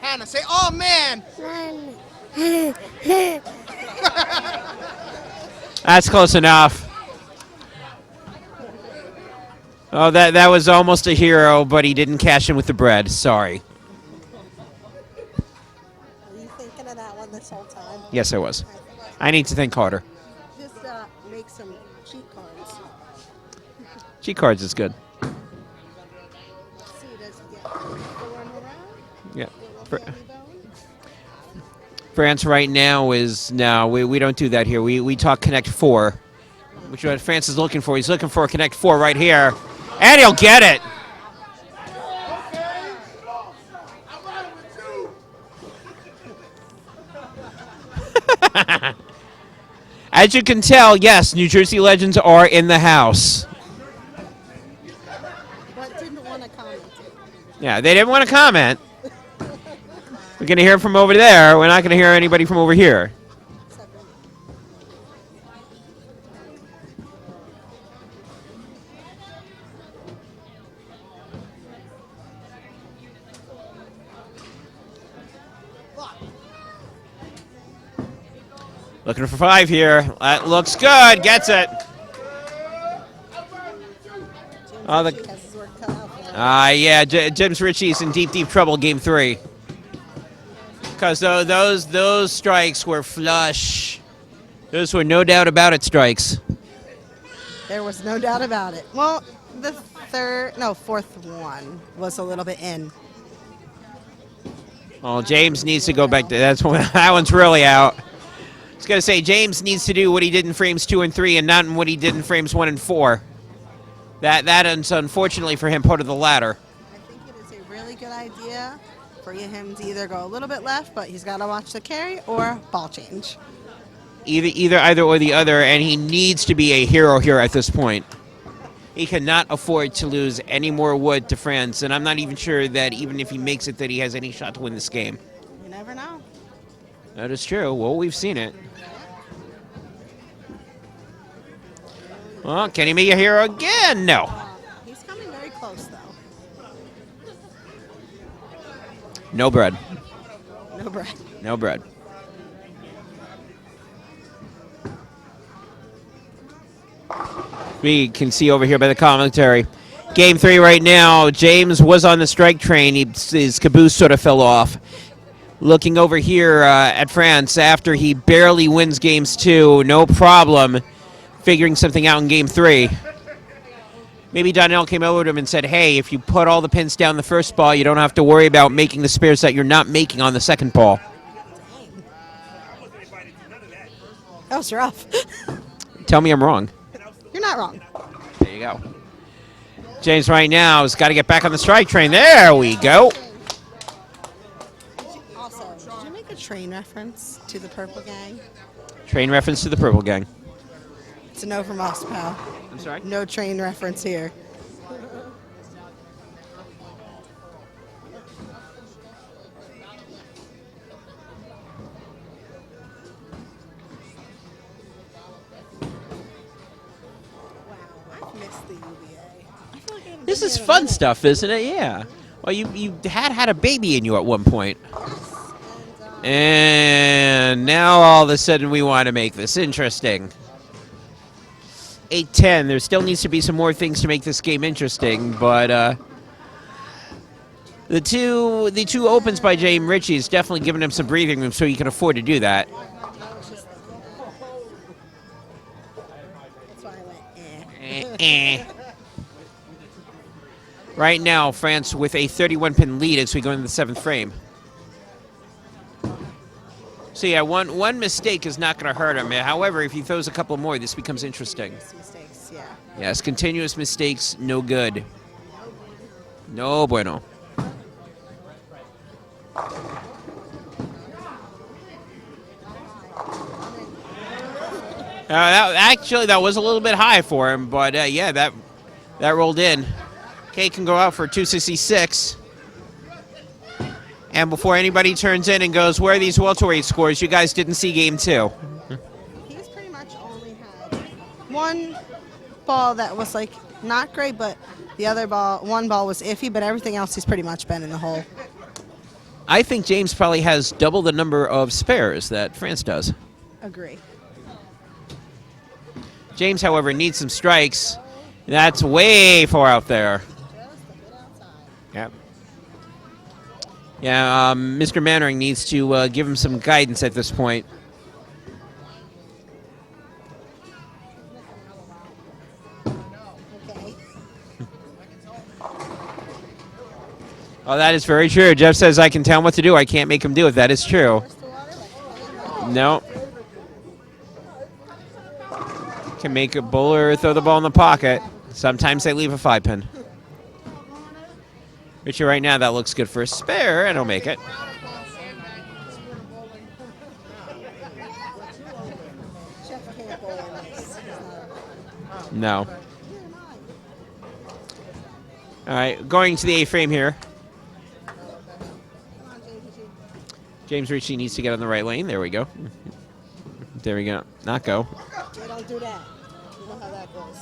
Hannah, say, oh, man! That's close enough. Oh, that was almost a hero, but he didn't cash in with the bread. Sorry. Were you thinking of that one this whole time? Yes, I was. I need to thank Koetter. Just make some cheat cards. Cheat cards is good. See, does he get 4 in a row? Yeah. Little family bone? France right now is no. We don't do that here. We talk Connect 4, which is what France is looking for. He's looking for a Connect 4 right here, and he'll get it. As you can tell, yes, New Jersey Legends are in the house. But didn't want to comment. Yeah, they didn't want to comment. We're going to hear from over there. We're not going to hear anybody from over here. Looking for 5 here. That looks good. Gets it. Oh, Has his work cut out for him. yeah, James Ritchie's in deep, deep trouble game 3. Because those strikes were flush. Those were no doubt about it strikes. There was no doubt about it. Well, the fourth one was a little bit in. Well, James needs to go back to that one's really out. was going to say, James needs to do what he did in frames 2 and 3 and not in what he did in frames 1 and 4. That is, unfortunately for him, part of the latter. I think it is a really good idea for him to either go a little bit left, but he's got to watch the carry, or ball change. Either or the other, and he needs to be a hero here at this point. He cannot afford to lose any more wood to France, and I'm not even sure that even if he makes it that he has any shot to win this game. You never know. That is true. Well, we've seen it. Well, can he make a hero again? No. He's coming very close, though. No bread. No bread. No bread. We can see over here by the commentary. Game 3 right now. James was on the strike train. His caboose sort of fell off. Looking over here at France after he barely wins games 2. No problem figuring something out in game 3. Maybe Donnell came over to him and said, hey, if you put all the pins down the first ball, you don't have to worry about making the spares that you're not making on the second ball. That was rough. Tell me I'm wrong. You're not wrong. There you go. James right now has got to get back on the strike train. There we go. Also, did you make a train reference to the Purple Gang? Train reference to the Purple Gang. It's a no from us, pal. I'm sorry? No train reference here. This is fun stuff, isn't it? Yeah. Well, you had a baby in you at one point. And now all of a sudden we want to make this interesting. 8-10. There still needs to be some more things to make this game interesting, but the two opens by James Ritchie is definitely giving him some breathing room so he can afford to do that. That's why I went, Right now, France with a 31-pin lead as we go into the 7th frame. So yeah, one mistake is not going to hurt him. However, if he throws a couple more, this becomes interesting. Mistakes, yeah. Yes, continuous mistakes, no good. No bueno. That was a little bit high for him, but yeah, that rolled in. K can go out for 266. And before anybody turns in and goes, where are these welterweight scores? You guys didn't see game 2. He's pretty much only had one ball that was like not great, but the other one ball was iffy, but everything else he's pretty much been in the hole. I think James probably has double the number of spares that France does. Agree. James, however, needs some strikes. That's way far out there. Yeah. Yeah, Mr. Mannering needs to give him some guidance at this point. Okay. Oh, that is very true. Jeff says, I can tell him what to do. I can't make him do it. That is true. No. Can make a bowler throw the ball in the pocket. Sometimes they leave a 5-pin. Ritchie right now, that looks good for a spare, and he'll make it. No. All right, going to the A frame here. James Ritchie needs to get on the right lane. There we go. There we go. Not go. They don't do that. You know how that goes.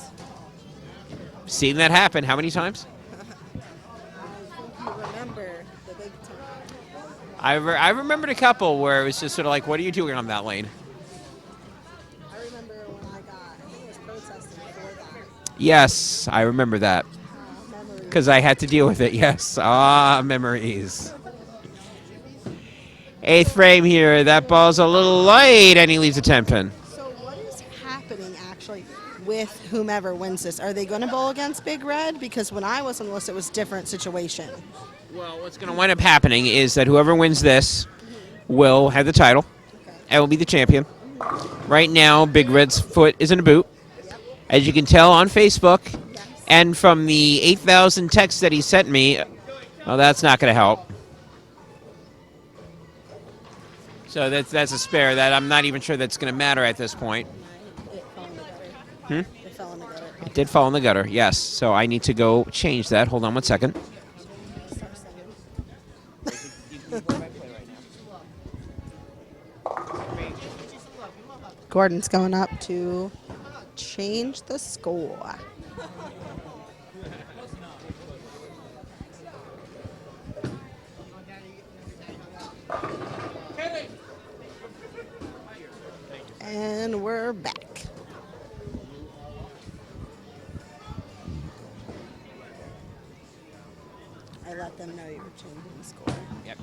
Seen that happen how many times? I think you remember the big time. I remembered a couple where it was just sort of like, what are you doing on that lane? I remember when I think it was protesting for that. Yes, I remember that. Because I had to deal with it, yes. Ah, memories. 8th frame here. That ball's a little light, and he leaves a 10-pin. So what is happening, actually, with whomever wins this? Are they going to bowl against Big Red? Because when I was on the list, it was a different situation. Well, what's going to wind up happening is that whoever wins this will have the title and will be the champion. Right now, Big Red's foot is in a boot. As you can tell on Facebook, and from the 8,000 texts that he sent me, well, that's not going to help. So that's a spare that I'm not even sure that's going to matter at this point. It fell in the gutter. It did fall in the gutter, yes. So I need to go change that. Hold on one second. Gordon's going up to change the score. And we're back. I let them know you were changing the score. Yep.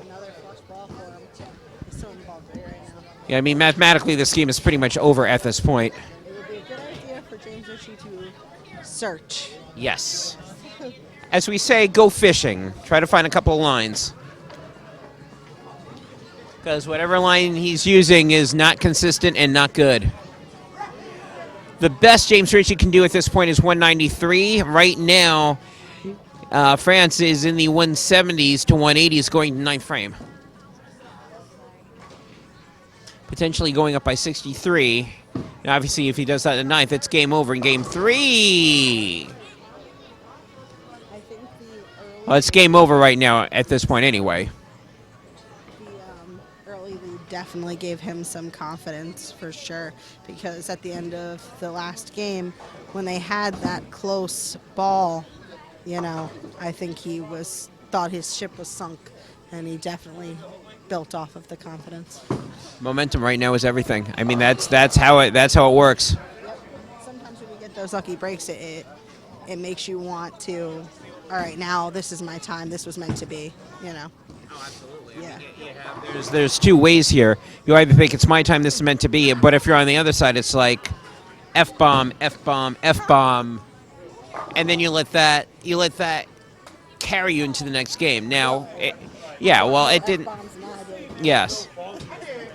Another flush ball for him. He's so involved right now. Yeah, I mean, mathematically, this game is pretty much over at this point. It would be a good idea for James Ritchie to search. Yes. As we say, go fishing. Try to find a couple of lines. Because whatever line he's using is not consistent and not good. The best James Ritchie can do at this point is 193. Right now, France is in the 170s to 180s going to ninth frame. Potentially going up by 63. And obviously, if he does that in ninth, it's game over in game 3. I think Well, it's game over right now at this point anyway. the early lead definitely gave him some confidence for sure, because at the end of the last game, when they had that close ball, you know, I think he thought his ship was sunk, and he definitely built off of the confidence. Momentum right now is everything. I mean, that's how it works. Yep. Sometimes when you get those lucky breaks, it makes you want to, all right, now this is my time. This was meant to be, you know. Oh, absolutely. Yeah. There's two ways here. You either think it's my time, this is meant to be, but if you're on the other side, it's like F-bomb, F-bomb, F-bomb, and then you let that carry you into the next game. Now, it didn't. Yes.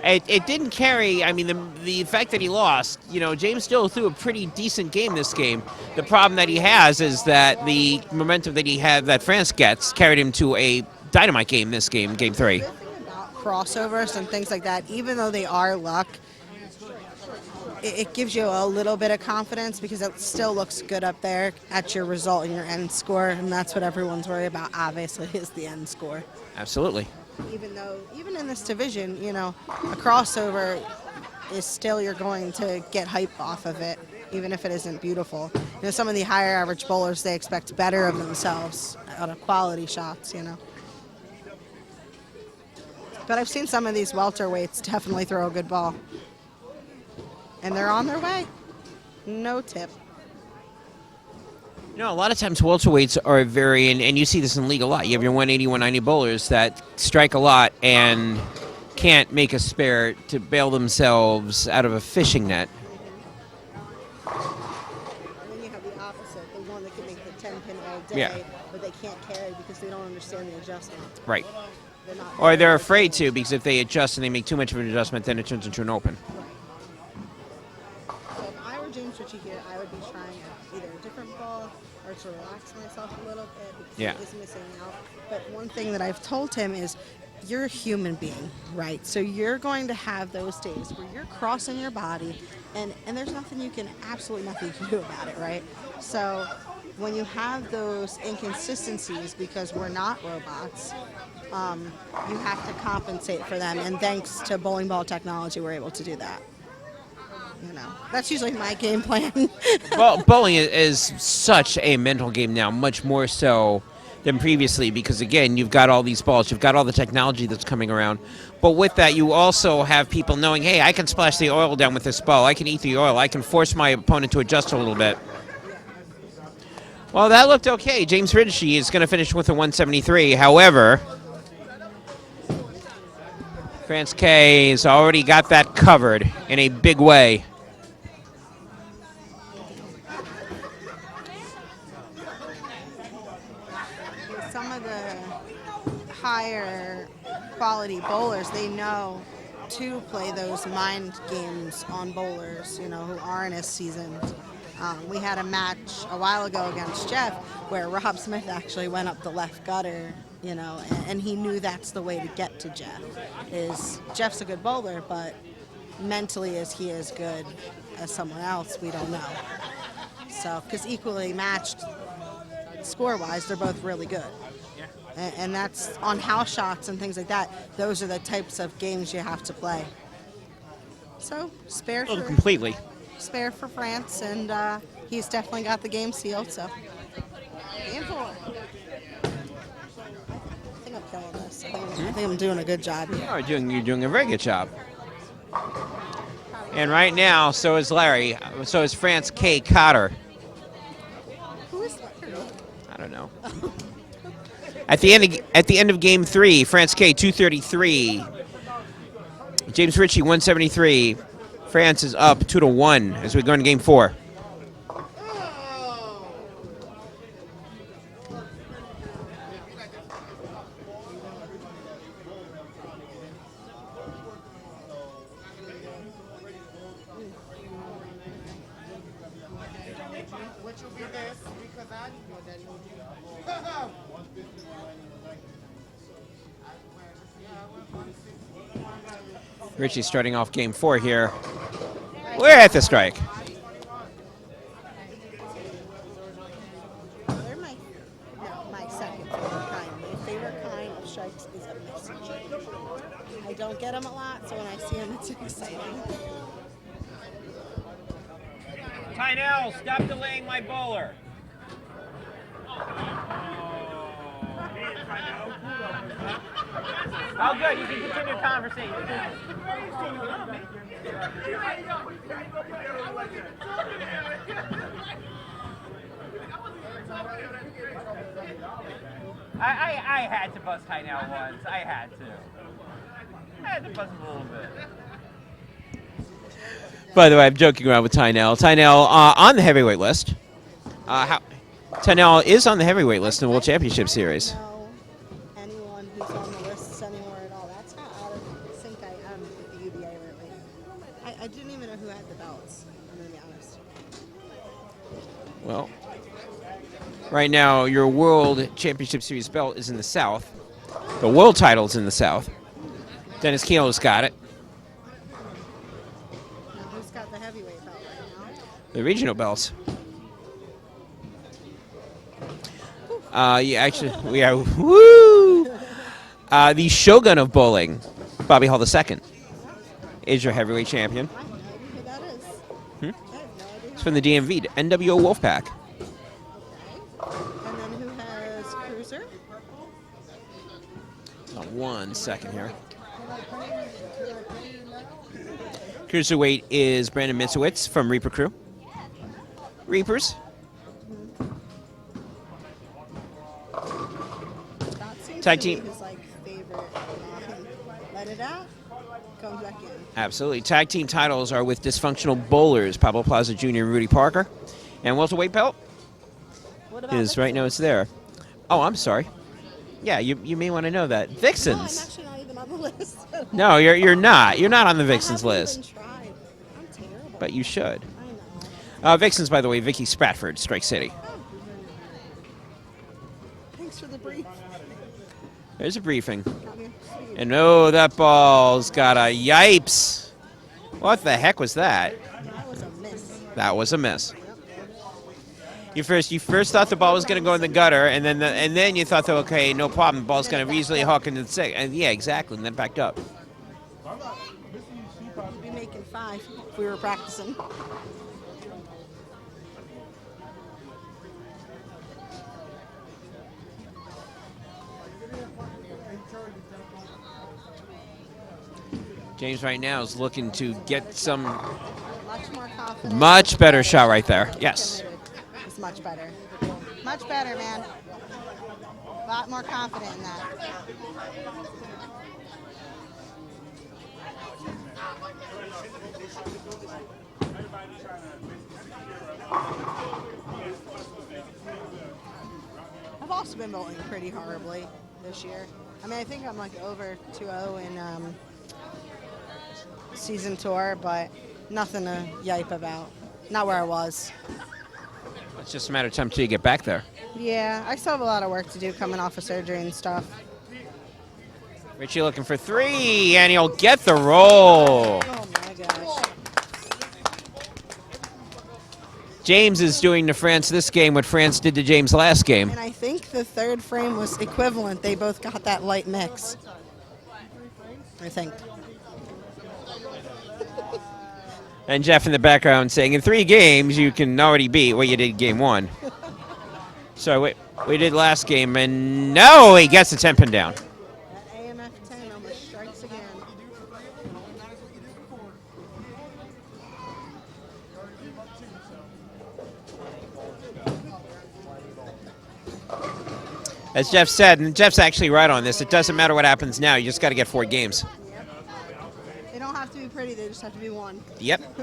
It didn't carry. I mean, the fact that he lost, you know, James still threw a pretty decent game this game. The problem that he has is that the momentum that he had, that France gets, carried him to a dynamite game this game, game 3. The thing about crossovers and things like that, even though they are luck, it gives you a little bit of confidence because it still looks good up there at your result and your end score, and that's what everyone's worried about, obviously, is the end score. Absolutely. Even in this division, you know, a crossover is still, you're going to get hype off of it, even if it isn't beautiful. You know, some of the higher average bowlers, they expect better of themselves out of quality shots, you know. But I've seen some of these welterweights definitely throw a good ball. And they're on their way. No tip. You know, a lot of times welterweights are very, and you see this in the league a lot. You have your 180, 190 bowlers that strike a lot and can't make a spare to bail themselves out of a fishing net. And then you have the opposite, the one that can make the 10-pin all day, Yeah. but they can't carry because they don't understand the adjustment. Right. They're not Or they're afraid to, because if they adjust and they make too much of an adjustment, then it turns into an open. So if I were James Ritchie here, I would be trying either a different ball or to relax myself a little bit because Yeah. he is missing out. But one thing that I've told him is, you're a human being, right? So you're going to have those days where you're crossing your body and there's absolutely nothing you can do about it, right? So when you have those inconsistencies, because we're not robots, you have to compensate for them. And thanks to bowling ball technology, we're able to do that. You know, that's usually my game plan. Well, bowling is such a mental game now, much more so than previously, because again, you've got all these balls, you've got all the technology that's coming around. But with that, you also have people knowing, hey, I can splash the oil down with this ball, I can eat the oil, I can force my opponent to adjust a little bit. Well, that looked okay. James Ritchie is going to finish with a 173. However, France K has already got that covered in a big way. Some of the higher quality bowlers, they know to play those mind games on bowlers, you know, who aren't as seasoned. We had a match a while ago against Jeff where Rob Smith actually went up the left gutter, you know, and he knew that's the way to get to Jeff. Jeff's a good bowler, but mentally is he as good as someone else? We don't know. So, because equally matched score-wise, they're both really good. And that's on house shots and things like that. Those are the types of games you have to play. So, spare for France, and he's definitely got the game sealed. So, game 4. I think I'm killing this. I think I'm doing a good job here. You're doing a very good job. And right now, so is Larry. So is France K. Koetter. Who is Larry? I don't know. At the end of game 3, France K 233. James Ritchie 173. France is up 2-1 as we go into game 4. Ritchie starting off game 4 here. We're at the strike. They're my second favorite kind. My favorite kind of strikes is a message. I don't get them a lot, so when I see them, it's exciting. Tynell, stop delaying my bowler. Oh, good. You can continue conversation. I had to bust Tynell once. I had to bust him a little bit. By the way, I'm joking around with Tynell. Tynell on the heavyweight list. Tynell is on the heavyweight list in the World Championship Series. Anyone who's on the lists anymore at all. That's how out of sync I am with the UBA lately. I didn't even know who had the belts, I'm going to be honest. Well, right now your World Championship Series belt is in the South. The world title's in the South. Dennis Keogh's got it. Now, who's got the heavyweight belt right now? The regional belts. We have woo. The Shogun of Bowling, Bobby Hall II, is your heavyweight champion. I have no idea who that is. I have no idea. It's from the DMV, NWO Wolfpack. Okay. And then who has Cruiser? One second here. Cruiserweight is Brandon Mitzowitz from Reaper Crew. Reapers. Tag team. His favorite. Let it out. Comes back in. Absolutely. Tag team titles are with Dysfunctional Bowlers, Pablo Plaza Jr. and Rudy Parker. And welterweight belt What about is right now it's there. Oh, I'm sorry. Yeah, you may want to know that. No, I'm Vixens. actually not even on the list. No, you're not. You're not on the Vixens I haven't list. even tried. I'm terrible. But you should. I know. Vixens, by the way, Vicky Spratford, Strike City. Thanks for the brief. There's a briefing. Come here. And oh, that ball's got a yipes. What the heck was that? That was a miss. That was a miss. You first thought the ball was going to go in the gutter, and then you thought that, okay, no problem, the ball's going to easily hook into the six. And yeah, exactly, and then backed up. We'd be making 5 if we were practicing. James right now is looking to get some Much more confident. much better shot right there. Yes. It's much better. Much better, man. A lot more confident in that. I've also been bowling pretty horribly this year. I mean, I think I'm like over 2-0 in season tour, but nothing to yipe about. Not where I was. It's just a matter of time till you get back there. Yeah, I still have a lot of work to do coming off of surgery and stuff. Ritchie looking for 3, and he'll get the roll. Oh my gosh. James is doing to France this game what France did to James last game. And I think the third frame was equivalent. They both got that light mix. I think. And Jeff in the background saying, in 3 games, you can already beat what you did game 1. So we did last game, and no, he gets the 10 pin down. That AMF 10 almost strikes again. As Jeff said, and Jeff's actually right on this, it doesn't matter what happens now, you just got to get 4 games. They don't have to be pretty, they just have to be won. Yep.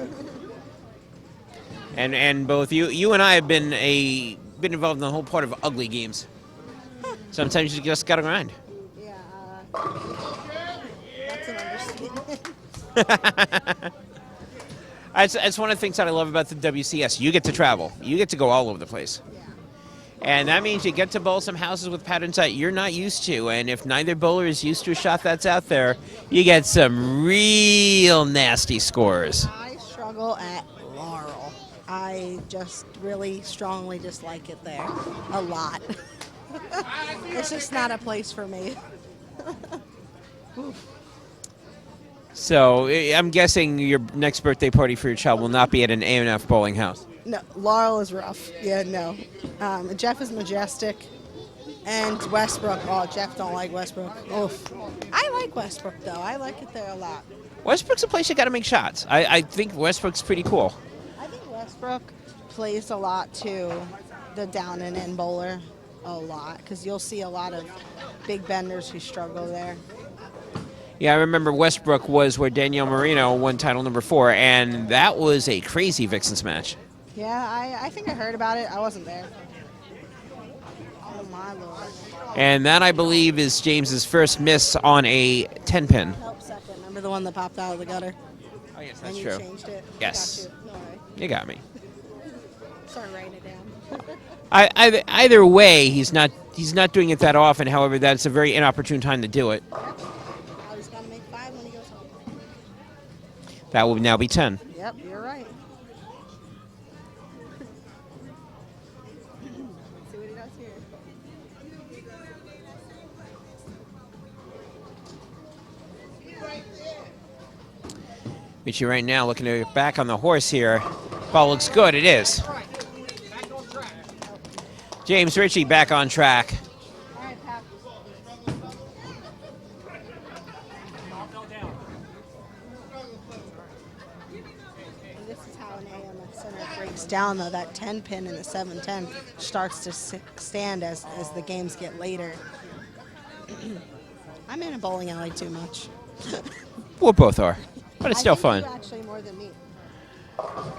And both you and I have been involved in the whole part of ugly games. Sometimes you just got to grind. Yeah, that's an understatement. That's one of the things that I love about the WCS. You get to travel. You get to go all over the place. Yeah. And that means you get to bowl some houses with patterns that you're not used to. And if neither bowler is used to a shot that's out there, you get some real nasty scores. I struggle at Laurel. I just really strongly dislike it there. A lot. It's just not a place for me. So I'm guessing your next birthday party for your child will not be at an A&F bowling house. No, Laurel is rough. Yeah, no. Jeff is majestic. And Westbrook. Oh, Jeff don't like Westbrook. Oof. I like Westbrook, though. I like it there a lot. Westbrook's a place you got to make shots. I think Westbrook's pretty cool. I think Westbrook plays a lot to the down and in bowler. A lot. Because you'll see a lot of big benders who struggle there. Yeah, I remember Westbrook was where Danielle Marino won title number 4, and that was a crazy Vixens match. Yeah, I think I heard about it. I wasn't there. Oh, my Lord. And that, I believe, is James's first miss on a 10-pin. Help second. Remember the one that popped out of the gutter? Oh, yes, And that's you true. changed it? Yes. Got you. No way. You got me. Sorry, writing it down. Either way, he's not doing it that often. However, that's a very inopportune time to do it. Now he's got to make 5 when he goes home. That will now be 10. Yep, you're right. Let's see what he does here. Ritchie right now looking to get back on the horse here. Ball looks good. It is. James Ritchie back on track. All right, Pap. And this is how an AMF center breaks down, though. That 10 pin in the 7-10 starts to stand as the games get later. I'm in a bowling alley too much. Well, both are, but it's still I think fun. you actually more than me.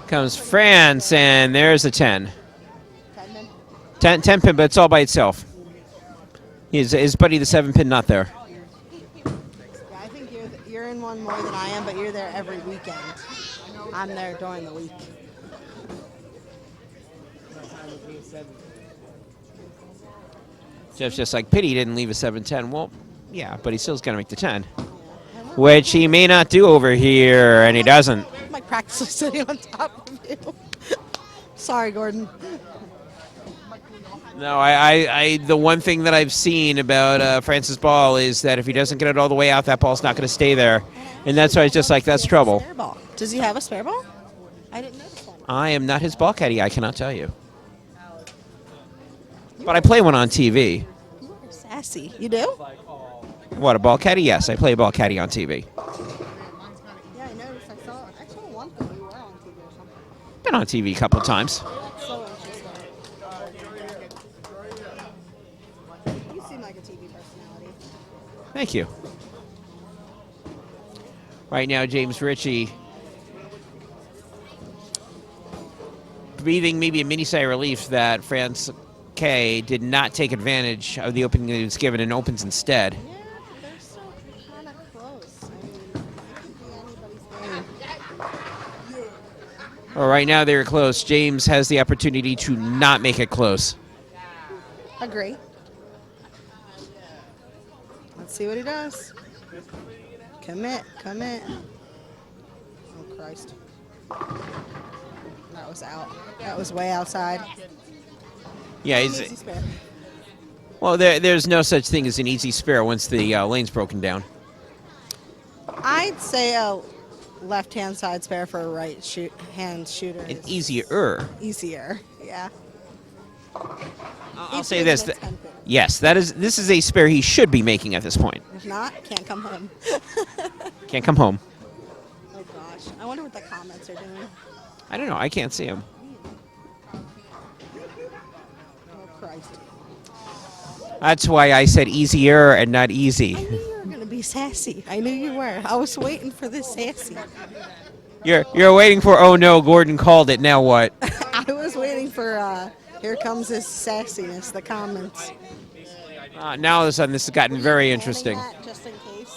Comes France, and there's a 10. 10 10 pin, but it's all by itself. His buddy, the 7 pin, not there. Yeah, I think you're in one more than I am, but you're there every weekend. I'm there during the week. Jeff's just like, pity he didn't leave a 7-10. Well, yeah, but he still's got to make the 10. Which he may not do over here, and he doesn't. My practice is sitting on top of you. Sorry, Gordon. No, the one thing that I've seen about Francis Ball is that if he doesn't get it all the way out, that ball's not going to stay there. And that's why it's just like, that's trouble. Spare ball. Does he have a spare ball? I didn't notice one. I am not his ball caddy, I cannot tell you. But I play one on TV. You are sassy. You do? What, a ball caddy? Yes, I play a ball caddy on TV. Yeah, I noticed. I saw one thing you were on TV or something. Been on TV a couple of times. That's so interesting. You seem like a TV personality. Thank you. Right now, James Ritchie breathing maybe a mini sigh of relief that France K did not take advantage of the opening that he was given and opens instead. Yeah, but they're still kind of close. I mean, it could be anybody's game. Well, right now they're close. James has the opportunity to not make it close. Agree. Let's see what he does. Commit. Oh, Christ. That was out. That was way outside. Yeah, Easy spare. well, there's no such thing as an easy spare once the lane's broken down. I'd say a left-hand side spare for a right-hand shooter. An is easier. Easier, yeah. I'll say this. Yes, this is a spare he should be making at this point. If not, can't come home. Can't come home. Oh, gosh. I wonder what the comments are doing. I don't know. I can't see him. Oh, Christ. That's why I said easier and not I easy. knew you were going to be sassy. I knew you were. I was waiting for this sassy. You're waiting for, oh no, Gordon called it, now what? I was waiting for, here comes his sassiness, the comments. Now all of a sudden this has gotten very interesting. That just in case.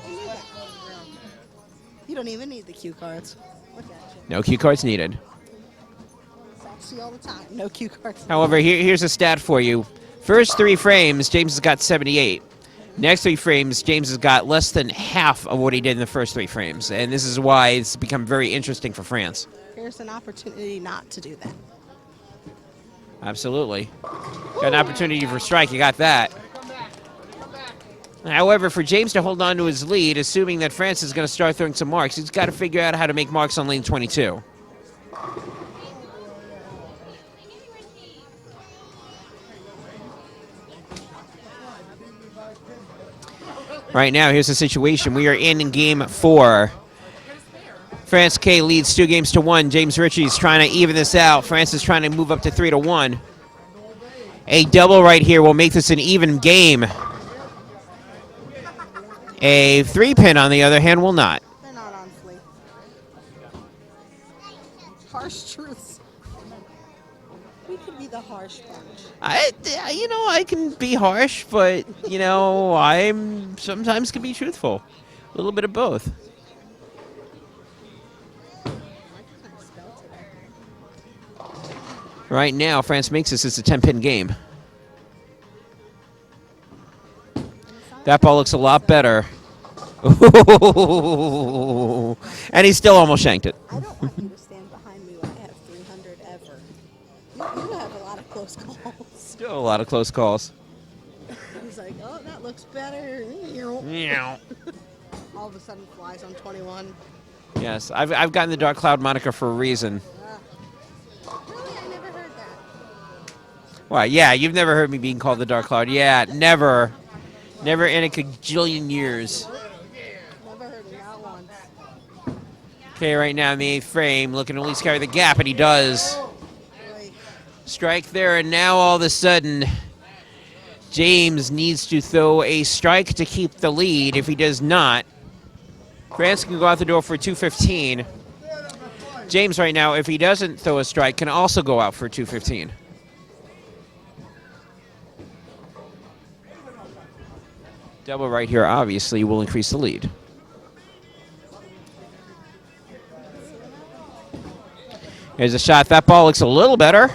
I knew that. You don't even need the cue cards. Look at you. No cue cards needed. Sassy all the time. No cue cards. However, here's a stat for you. First 3 frames, James has got 78. Next 3 frames, James has got less than half of what he did in the first 3 frames. And this is why it's become very interesting for France. Here's an opportunity not to do that. Absolutely. Got an opportunity for a strike, you got that. However, for James to hold on to his lead, assuming that France is going to start throwing some marks, he's got to figure out how to make marks on lane 22. Right now, here's the situation. We are in game 4. France K leads 2-1. James Ritchie's trying to even this out. France is trying to move up to 3-1. A double right here will make this an even game. A 3-pin, on the other hand, will not. They're not on fleek. Harsh truths. We could be the harsh bunch. I can be harsh, but, I'm sometimes can be truthful. A little bit of both. Right now, France makes this as a 10-pin game. That ball looks a lot better. And he still almost shanked it. I don't want you to stand behind me when I have 300 ever. You have a lot of close calls. Still a lot of close calls. He's like, oh, that looks better. Meow. All of a sudden flies on 21. Yes, I've gotten the Dark Cloud moniker for a reason. Really? I never heard that. Why, yeah, you've never heard me being called the Dark Cloud. Yeah, never. Never in a cajillion years. Never heard it, not once. Okay, right now in the 8th frame, looking to at least carry the gap, and he does. Strike there, and now all of a sudden, James needs to throw a strike to keep the lead. If he does not, France can go out the door for 215. James right now, if he doesn't throw a strike, can also go out for 215. Double right here, obviously, will increase the lead. Here's a shot. That ball looks a little better.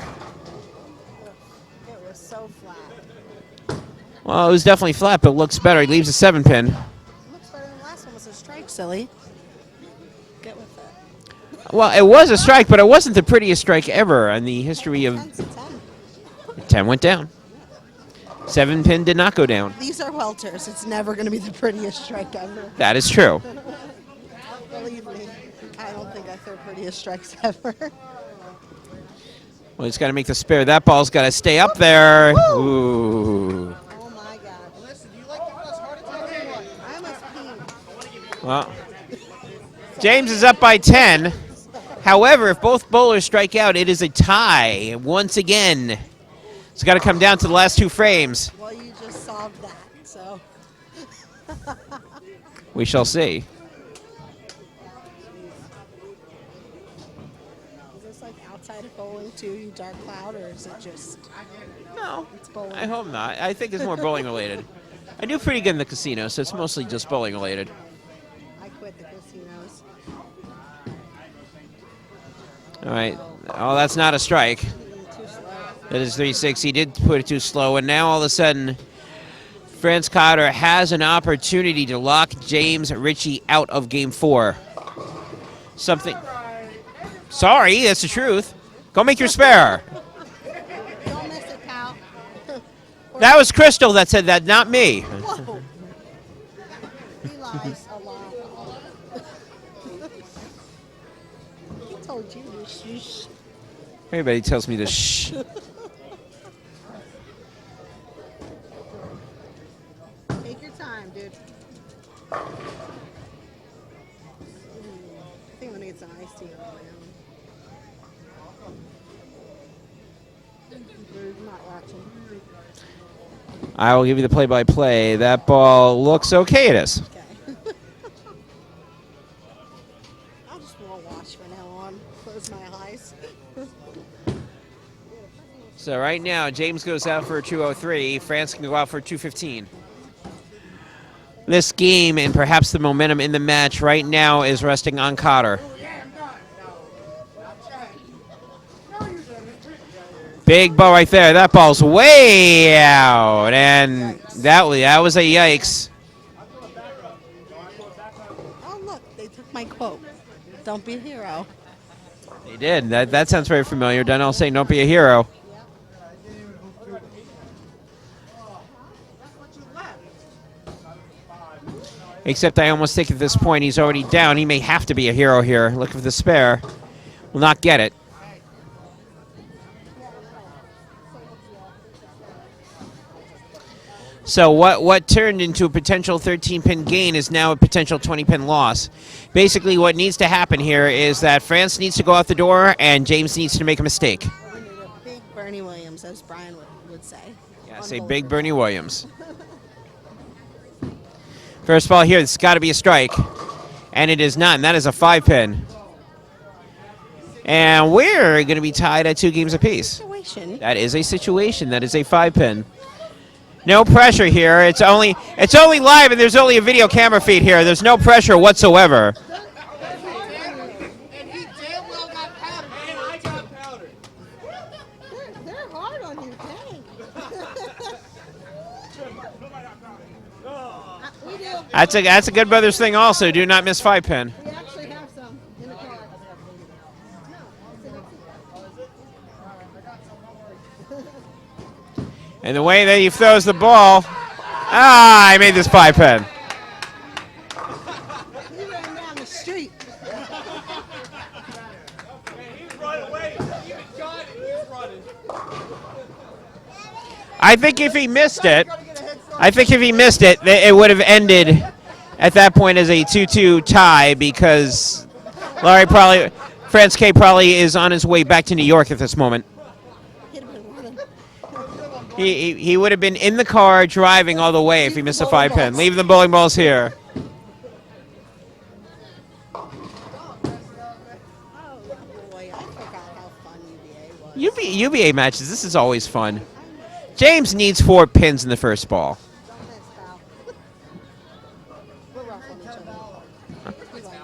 It was so flat. Well, it was definitely flat, but it looks better. He leaves a 7-pin. It looks better than the last one was a strike, silly. Get with it. Well, it was a strike, but it wasn't the prettiest strike ever in the history of... 10 went down. 7-pin did not go down. These are welters. It's never going to be the prettiest strike ever. That is true. Believe me, I don't think I throw prettiest strikes ever. Well, he's got to make the spare. That ball's got to stay up there. Ooh. Oh my God. Listen, do you like giving us heart attacks? I must pee. Well, James is up by 10. However, if both bowlers strike out, it is a tie once again. It's got to come down to the last 2 frames. Well, you just solved that, so. We shall see. bowling too, you dark cloud, or is it just? No, It's bowling. I hope not. I think it's more bowling related. I do pretty good in the casino, so it's mostly just bowling related. I quit the casinos. All right. Oh, that's not a strike. Too slow. That is 3-6. He did put it too slow, and now all of a sudden, Franz Koetter has an opportunity to lock James Ritchie out of Game 4. Something. Sorry, that's the truth. Go make your spare. Don't miss it, pal. That was Crystal that said that, not me. Whoa. He lies a lot. He told you to shush. Everybody tells me to shh. Take your time, dude. I think I'm gonna get some iced tea on my own. I'm not watching. I will give you the play-by-play. That ball looks okay. It is. Okay. I'll just won't watch from now on. Close my eyes. So right now, James goes out for a 203. France can go out for a 215. This game and perhaps the momentum in the match right now is resting on Koetter. Big ball right there. That ball's way out, and that was a yikes. Oh look, they took my quote. Don't be a hero. They did. That sounds very familiar. Donnell saying, "Don't be a hero." Except I almost think at this point he's already down. He may have to be a hero here. Looking for the spare. Will not get it. So what turned into a potential 13-pin gain is now a potential 20-pin loss. Basically what needs to happen here is that France needs to go out the door and James needs to make a mistake. We need a big Bernie Williams, as Brian would say. Yeah, say big Bernie Williams. First ball here, it's got to be a strike. And it is not, and that is a 5-pin. And we're going to be tied at 2 games apiece. Situation. That is a situation. That is a 5-pin. No pressure here. It's only live, and there's only a video camera feed here. There's no pressure whatsoever. And he damn well got powdered. And I got powdered. They're hard on you, dang. We do. That's a good brothers thing also. Do not miss 5-pin. We actually have some in the car. And the way that he throws the ball, I made this 5-pin. He ran down the street. I think if he missed it, it would have ended at that point as a 2-2 tie because France K probably is on his way back to New York at this moment. He'd have been running. He would have been in the car driving all the way if he missed a 5-pin. Leave the bowling balls here. Oh boy, I forgot how fun UBA was. UBA matches, this is always fun. James needs 4 pins in the first ball. Don't miss, pal. We're rough on each other. We like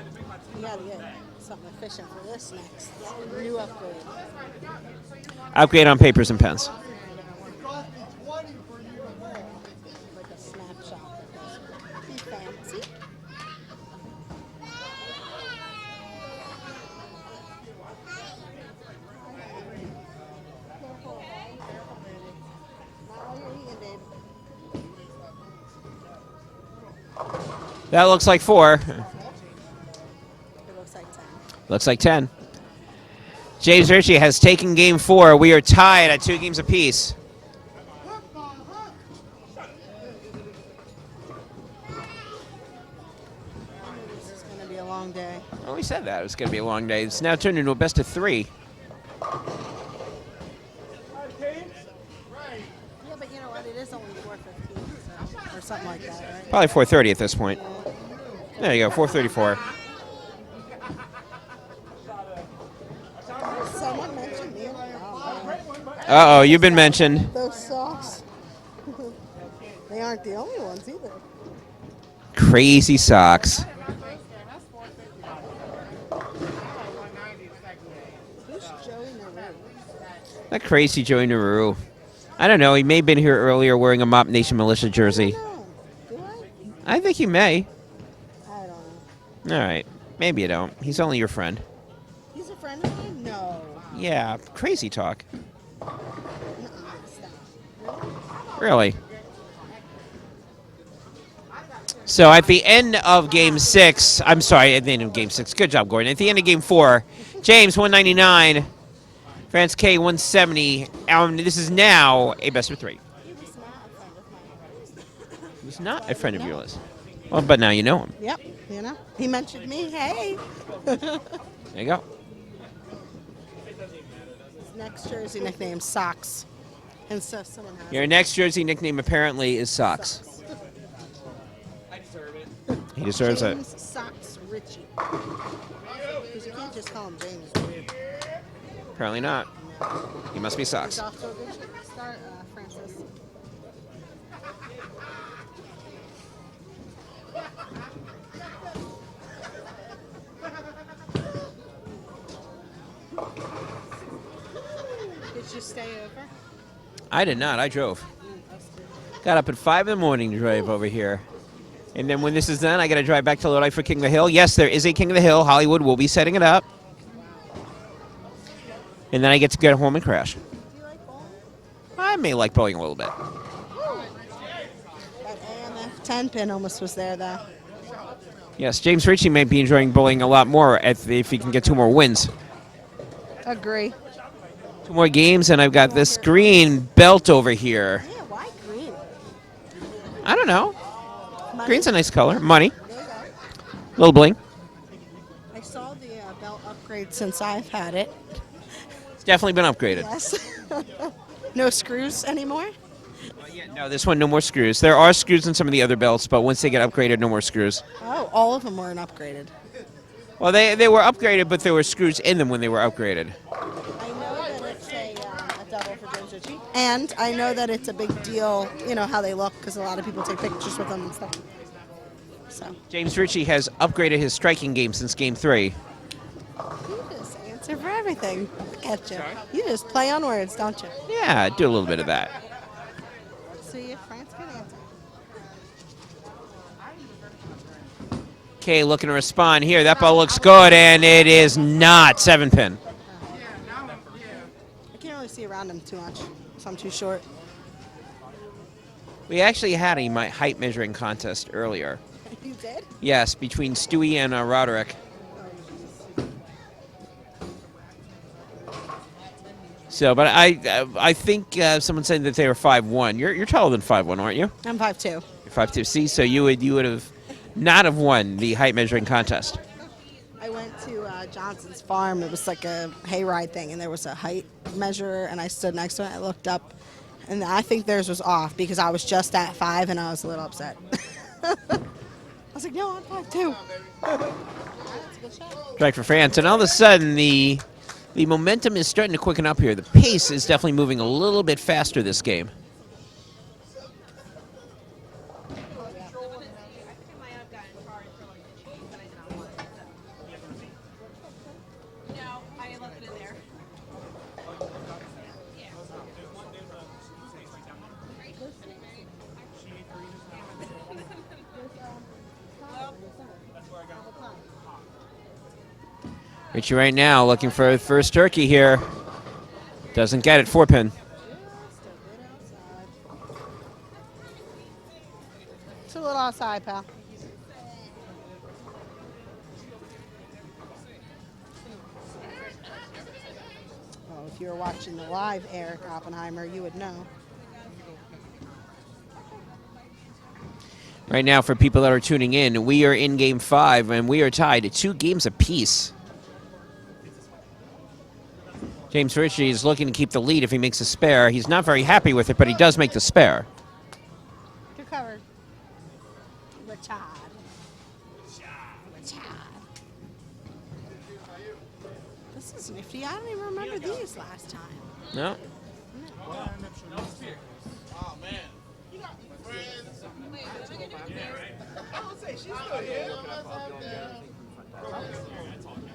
it. We gotta get something efficient for this next. New upgrade. Upgrade on papers and pens. Like a snapshot of this. Be fancy. Not all you're eating, babe. That looks like 4. It looks like 10. Looks like 10. James Ritchie has taken game 4. We are tied at 2 games apiece. This is going to be a long day. Well, we said that. It was going to be a long day. It's now turned into a best of 3. Yeah, but you know what? It is only 4:15 so, or something like that, right? Probably 4:30 at this point. There you go, 434. Someone mentioned me. Uh-oh, you've been mentioned. Those socks. They aren't the only ones either. Crazy socks. Who's Joey Naru? That crazy Joey Naru. I don't know. He may have been here earlier wearing a Mop Nation Militia jersey. No. Do I? I think he may. I don't know. All right. Maybe you don't. He's only your friend. He's a friend of mine? No. Yeah, crazy talk. Stop. Really. So at the end of Game 6, I'm sorry, at the end of Game 6, good job, Gordon. At the end of Game 4, James, 199, France K, 170. This is now a best of 3. He was not a friend of yours. Well, but now you know him. Yep, you know. He mentioned me. Hey. There you go. His next jersey nickname, Socks. And so someone has Your next jersey nickname apparently is Socks. He deserves it. James Socks Ritchie. Because you can't just call him James. It's weird. Apparently not. He must be Socks. He's off to a good start, Francis. Did you stay over? I did not. I drove. Got up at 5 in the morning to drive over here. And then when this is done, I got to drive back to Lodi for King of the Hill. Yes, there is a King of the Hill. Hollywood will be setting it up. And then I get to get home and crash. Do you like bowling? I may like bowling a little bit. That AMF 10 pin almost was there, though. Yes, James Ritchie may be enjoying bowling a lot more if he can get 2 more wins. Agree. 2 more games, and I've got this green belt over here. Yeah, why green? I don't know. Money? Green's a nice color. Money. There you go. Little bling. I saw the belt upgrade since I've had it. It's definitely been upgraded. Yes. No screws anymore? No, this one, no more screws. There are screws in some of the other belts, but once they get upgraded, no more screws. Oh, all of them weren't upgraded. Well, they were upgraded, but there were screws in them when they were upgraded. I know that it's a double for James Ritchie. And I know that it's a big deal, you know, how they look, because a lot of people take pictures with them and stuff. So. James Ritchie has upgraded his striking game since Game 3. You just answer for everything. Look at you. You just play on words, don't you? Yeah, do a little bit of that. See if France can answer. Okay, looking to respond here. That ball looks good, and it is not 7-pin. I can't really see around him too much, so I'm too short. We actually had a height measuring contest earlier. You did? Yes, between Stewie and Roderick. So, but I think someone said that they were 5'1". You're taller than 5'1", aren't you? I'm 5'2". You're 5'2". See, so you would have not have won the height measuring contest. I went to Johnson's farm. It was like a hayride thing, and there was a height measurer, and I stood next to it. I looked up, and I think theirs was off because I was just at 5, and I was a little upset. I was like, no, I'm 5'2". That's a good shot. Strike for France, and all of a sudden the momentum is starting to quicken up here. The pace is definitely moving a little bit faster this game. Ritchie right now looking for the first turkey here. Doesn't get it. 4-pin. It's a little outside, pal. Oh, if you were watching the live Eric Oppenheimer, you would know. Right now, for people that are tuning in, we are in Game 5, and we are tied at 2 games apiece. James Ritchie is looking to keep the lead if he makes a spare. He's not very happy with it, but he does make the spare. You're covered. Richard. is nifty. I don't even remember these last time. No. Oh, man.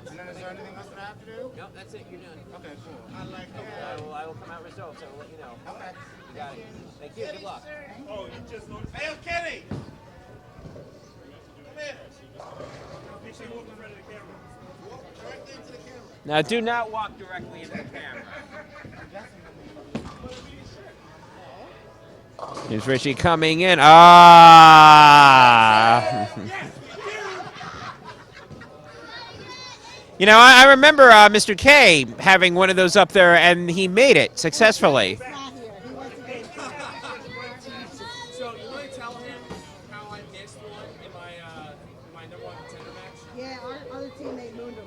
And then is there anything else that I have to do? No, that's it. You're done. Okay, cool. I like I will come out results. I will let you know. Okay. You got it. Thank you. Good luck. Oh, you just noticed. Hey, Kenny! Come here. Make sure you walk in front of the camera. Walk directly into the camera. Now, do not walk directly into the camera. Here's Ritchie coming in. Ah! You know, I remember Mr. K having one of those up there, and he made it successfully. Not here. He wants to get So you want to tell him how I missed one in my number one contender match? Yeah, our other teammate mooned him.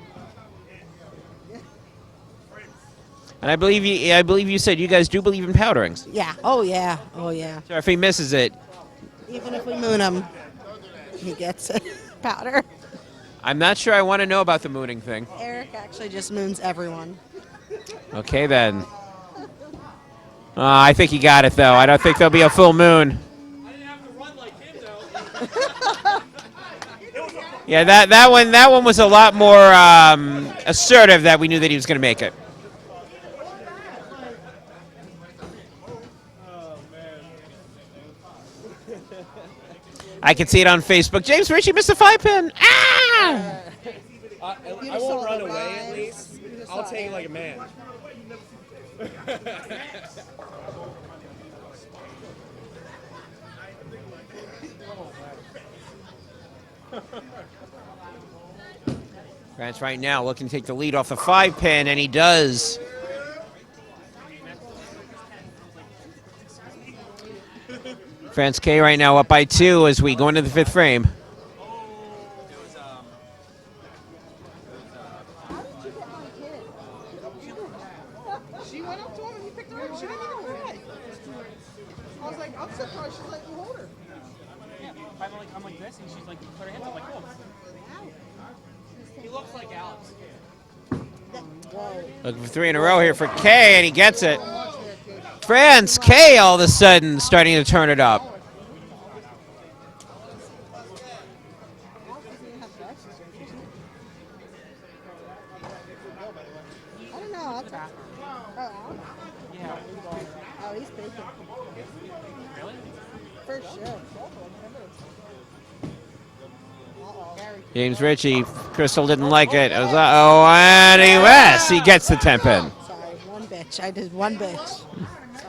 And I believe you said you guys do believe in powderings. Yeah. Oh, yeah. Oh, yeah. So if he misses it, Even if we moon him, he gets it. Powder. I'm not sure I want to know about the mooning thing. Eric actually just moons everyone. Okay, then. I think he got it, though. I don't think there'll be a full moon. I didn't have to run like him, though. Yeah, that one was a lot more assertive that we knew that he was going to make it. I can see it on Facebook. James Ritchie missed a 5-pin. Ah! I won't run away, at least. I'll take it like a man. France right now looking to take the lead off the 5-pin, and he does. France K right now up by 2 as we go into the 5th frame. She went up to him and he picked her up. She didn't even cry. I was like, I'm surprised she let you hold her. Yeah, I'm like this, and she's like, put her hands up, like, oh. He looks like Alex. Looking for 3 in a row here for K, and he gets it. France K all of a sudden starting to turn it up. I don't know. Oh, he's big. Really? For sure. James Ritchie, Crystal didn't like it. It was, uh-oh, and he gets the 10-pin. Sorry, one bitch. I did one bitch.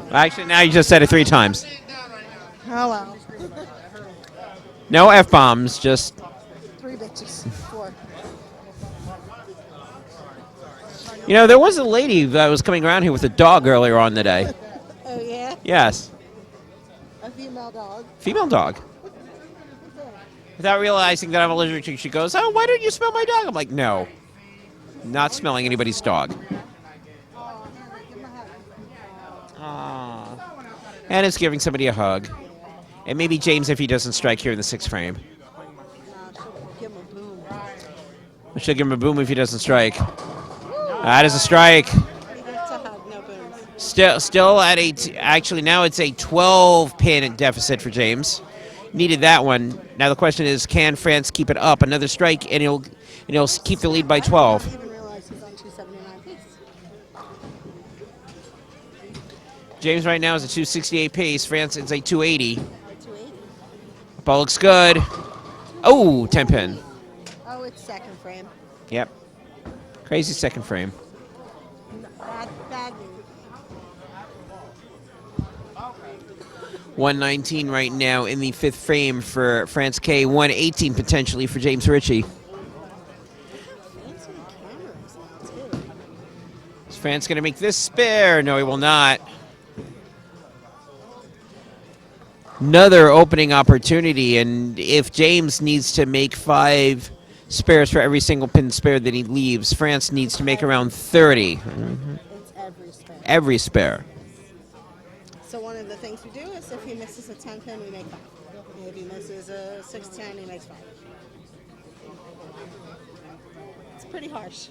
Actually, now you just said it 3 times. Oh, well. No F-bombs, just 3 bitches. 4. You know, there was a lady that was coming around here with a dog earlier on today. Oh, yeah? Yes. A female dog. Female dog. Without realizing that I'm allergic to, she goes, oh, why don't you smell my dog? I'm like, no. Not smelling anybody's dog. Aww. And it's giving somebody a hug. And maybe James if he doesn't strike here in the 6th frame. Give him a boom. She'll give him a boom if he doesn't strike. That is a strike. He gets a hug, no booms. Still at actually now it's a 12-pin deficit for James. Needed that one. Now the question is, can France keep it up? Another strike, and he'll keep the lead by 12. I didn't even realize he's on 279 pace. James right now is a 268 pace. France is a 280. 280. Ball looks good. Oh, 10-pin. Oh, it's 2nd frame. Yep. Crazy 2nd frame. Bad news. 119 right now in the 5th frame for France K. 118 potentially for James Ritchie. Is France going to make this spare? No, he will not. Another opening opportunity, and if James needs to make 5 spares for every single pin spare that he leaves, France needs to make around 30. It's every spare. Every spare. So one of the things we do is if he misses a 10 pin, we make 5. If he misses a 6-10, he makes 5. It's pretty harsh.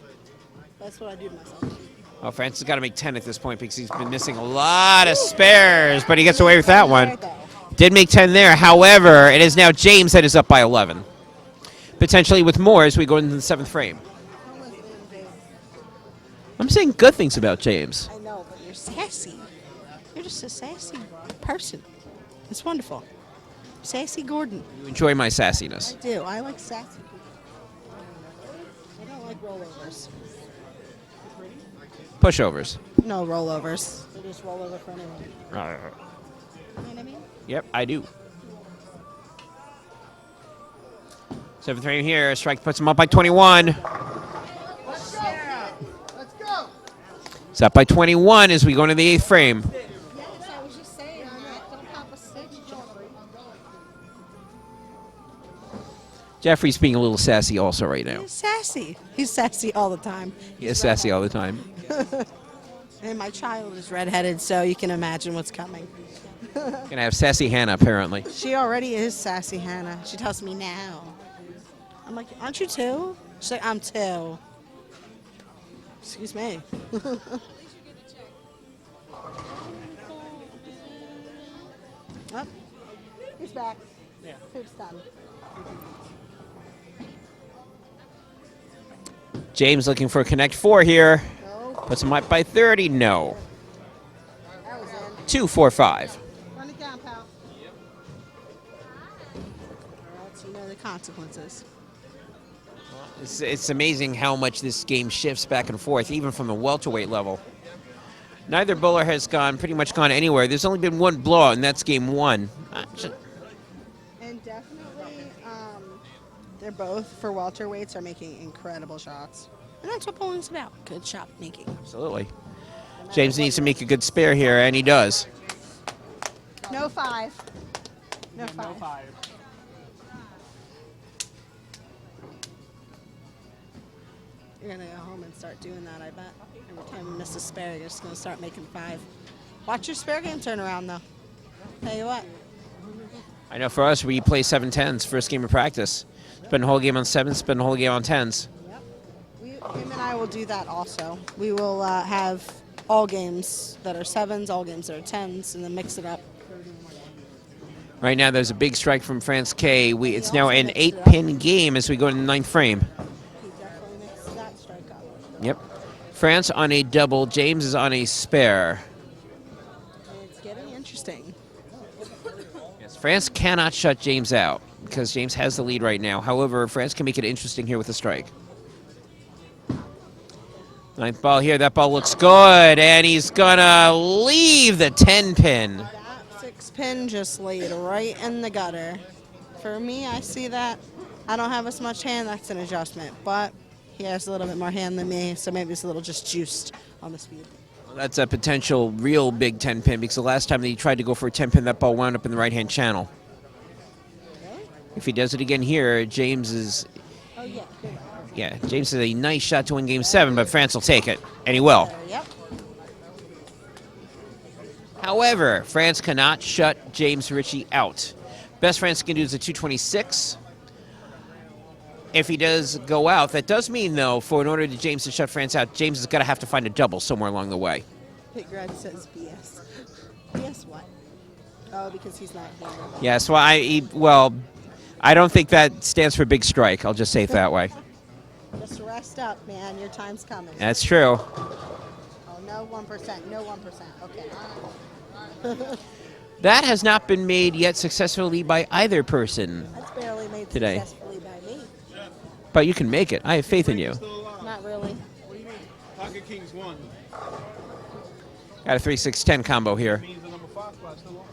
But That's what I do to myself. Well, Francis has got to make 10 at this point because he's been missing a lot of spares, but he gets away with that one. Did make 10 there. However, it is now James that is up by 11. Potentially with more as we go into the 7th frame. I'm saying good things about James. I know, but you're sassy. You're just a sassy person. It's wonderful. Sassy Gordon. You enjoy my sassiness. I do. I like sassy people. I don't like rollovers. Pushovers. No rollovers. They just roll over for anyone. You know what I mean? Yep, I do. 7th frame here. Strike puts him up by 21. Let's go. It's up by 21 as we go into the 8th frame. Yes, I was just saying that. Don't pop a stitch, Jeffrey. Jeffrey's being a little sassy also right now. He's sassy. He's sassy all the time. He is sassy all the time. And my child is redheaded, so you can imagine what's coming. Gonna have sassy Hannah apparently. She already is sassy Hannah. She tells me now. I'm like, aren't you two? She's like, I'm two. Excuse me. Oh, he's back. Yeah. Food's done. James looking for a connect 4 here. No. Puts him up by 30. No. That was in. 2, 4, 5. Run it down, pal. Or else you know the consequences. It's amazing how much this game shifts back and forth, even from the welterweight level. Neither bowler has pretty much gone anywhere. There's only been one blowout, and that's game 1. And definitely, they're both, for welterweights, are making incredible shots. And that's what bowling's about, good shot making. Absolutely. James needs to make a good spare here, and he does. No 5. No No 5. 5. You're going to go home and start doing that, I bet. Every time you miss a spare, you're just going to start making 5. Watch your spare game turn around, though. Tell you what. I know for us, we play 7-10s, first game of practice. Spend the whole game on 7s, spend the whole game on 10s. Yep. Him and I will do that also. We will have all games that are 7s, all games that are 10s, and then mix it up. Right now, there's a big strike from France K. It's now an 8-pin game as we go into the 9th frame. He definitely mixed that strike up. Yep. France on a double. James is on a spare. It's getting interesting. Yes, France cannot shut James out because James has the lead right now. However, France can make it interesting here with a strike. 9th ball here. That ball looks good, and he's going to leave the 10-pin. That 6-pin just laid right in the gutter. For me, I see that. I don't have as much hand. That's an adjustment. But he has a little bit more hand than me, so maybe it's a little just juiced on the speed. That's a potential real big 10-pin because the last time that he tried to go for a 10-pin, that ball wound up in the right-hand channel. Really? If he does it again here, James is... Oh, yeah. Yeah, James has a nice shot to win Game 7, but France will take it, and he will. Yep. However, France cannot shut James Ritchie out. Best France can do is a 226. If he does go out, that does mean, though, in order to James to shut France out, James is going to have to find a double somewhere along the way. Big Red says BS. BS what? Oh, because he's not here. Yes, I don't think that stands for big strike. I'll just say it that way. Just rest up, man. Your time's coming. That's true. Oh, no 1%. No 1%. Okay. That has not been made yet successfully by either person. That's barely made Today. successfully by me. But you can make it. I have faith in you. Not really. What do you mean? Pocket Kings won. Got a 3-6-10 combo here. Means the number 5 spot still on.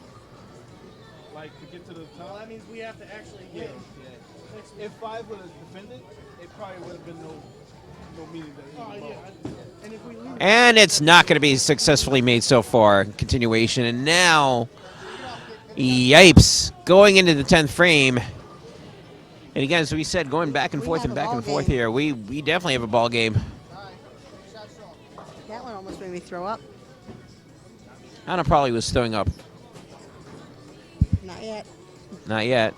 Like to get to the top. Well, that means we have to actually win. Yeah. If 5 would have defended, it probably would have been no meaning there. Oh yeah. And if we lose. And it's not going to be successfully made so far. Continuation. And now, yipes. Going into the 10th frame. And again, as we said, going back and forth and back and forth here, we definitely have a ball game. That one almost made me throw up. Anna probably was throwing up. Not yet. Not yet.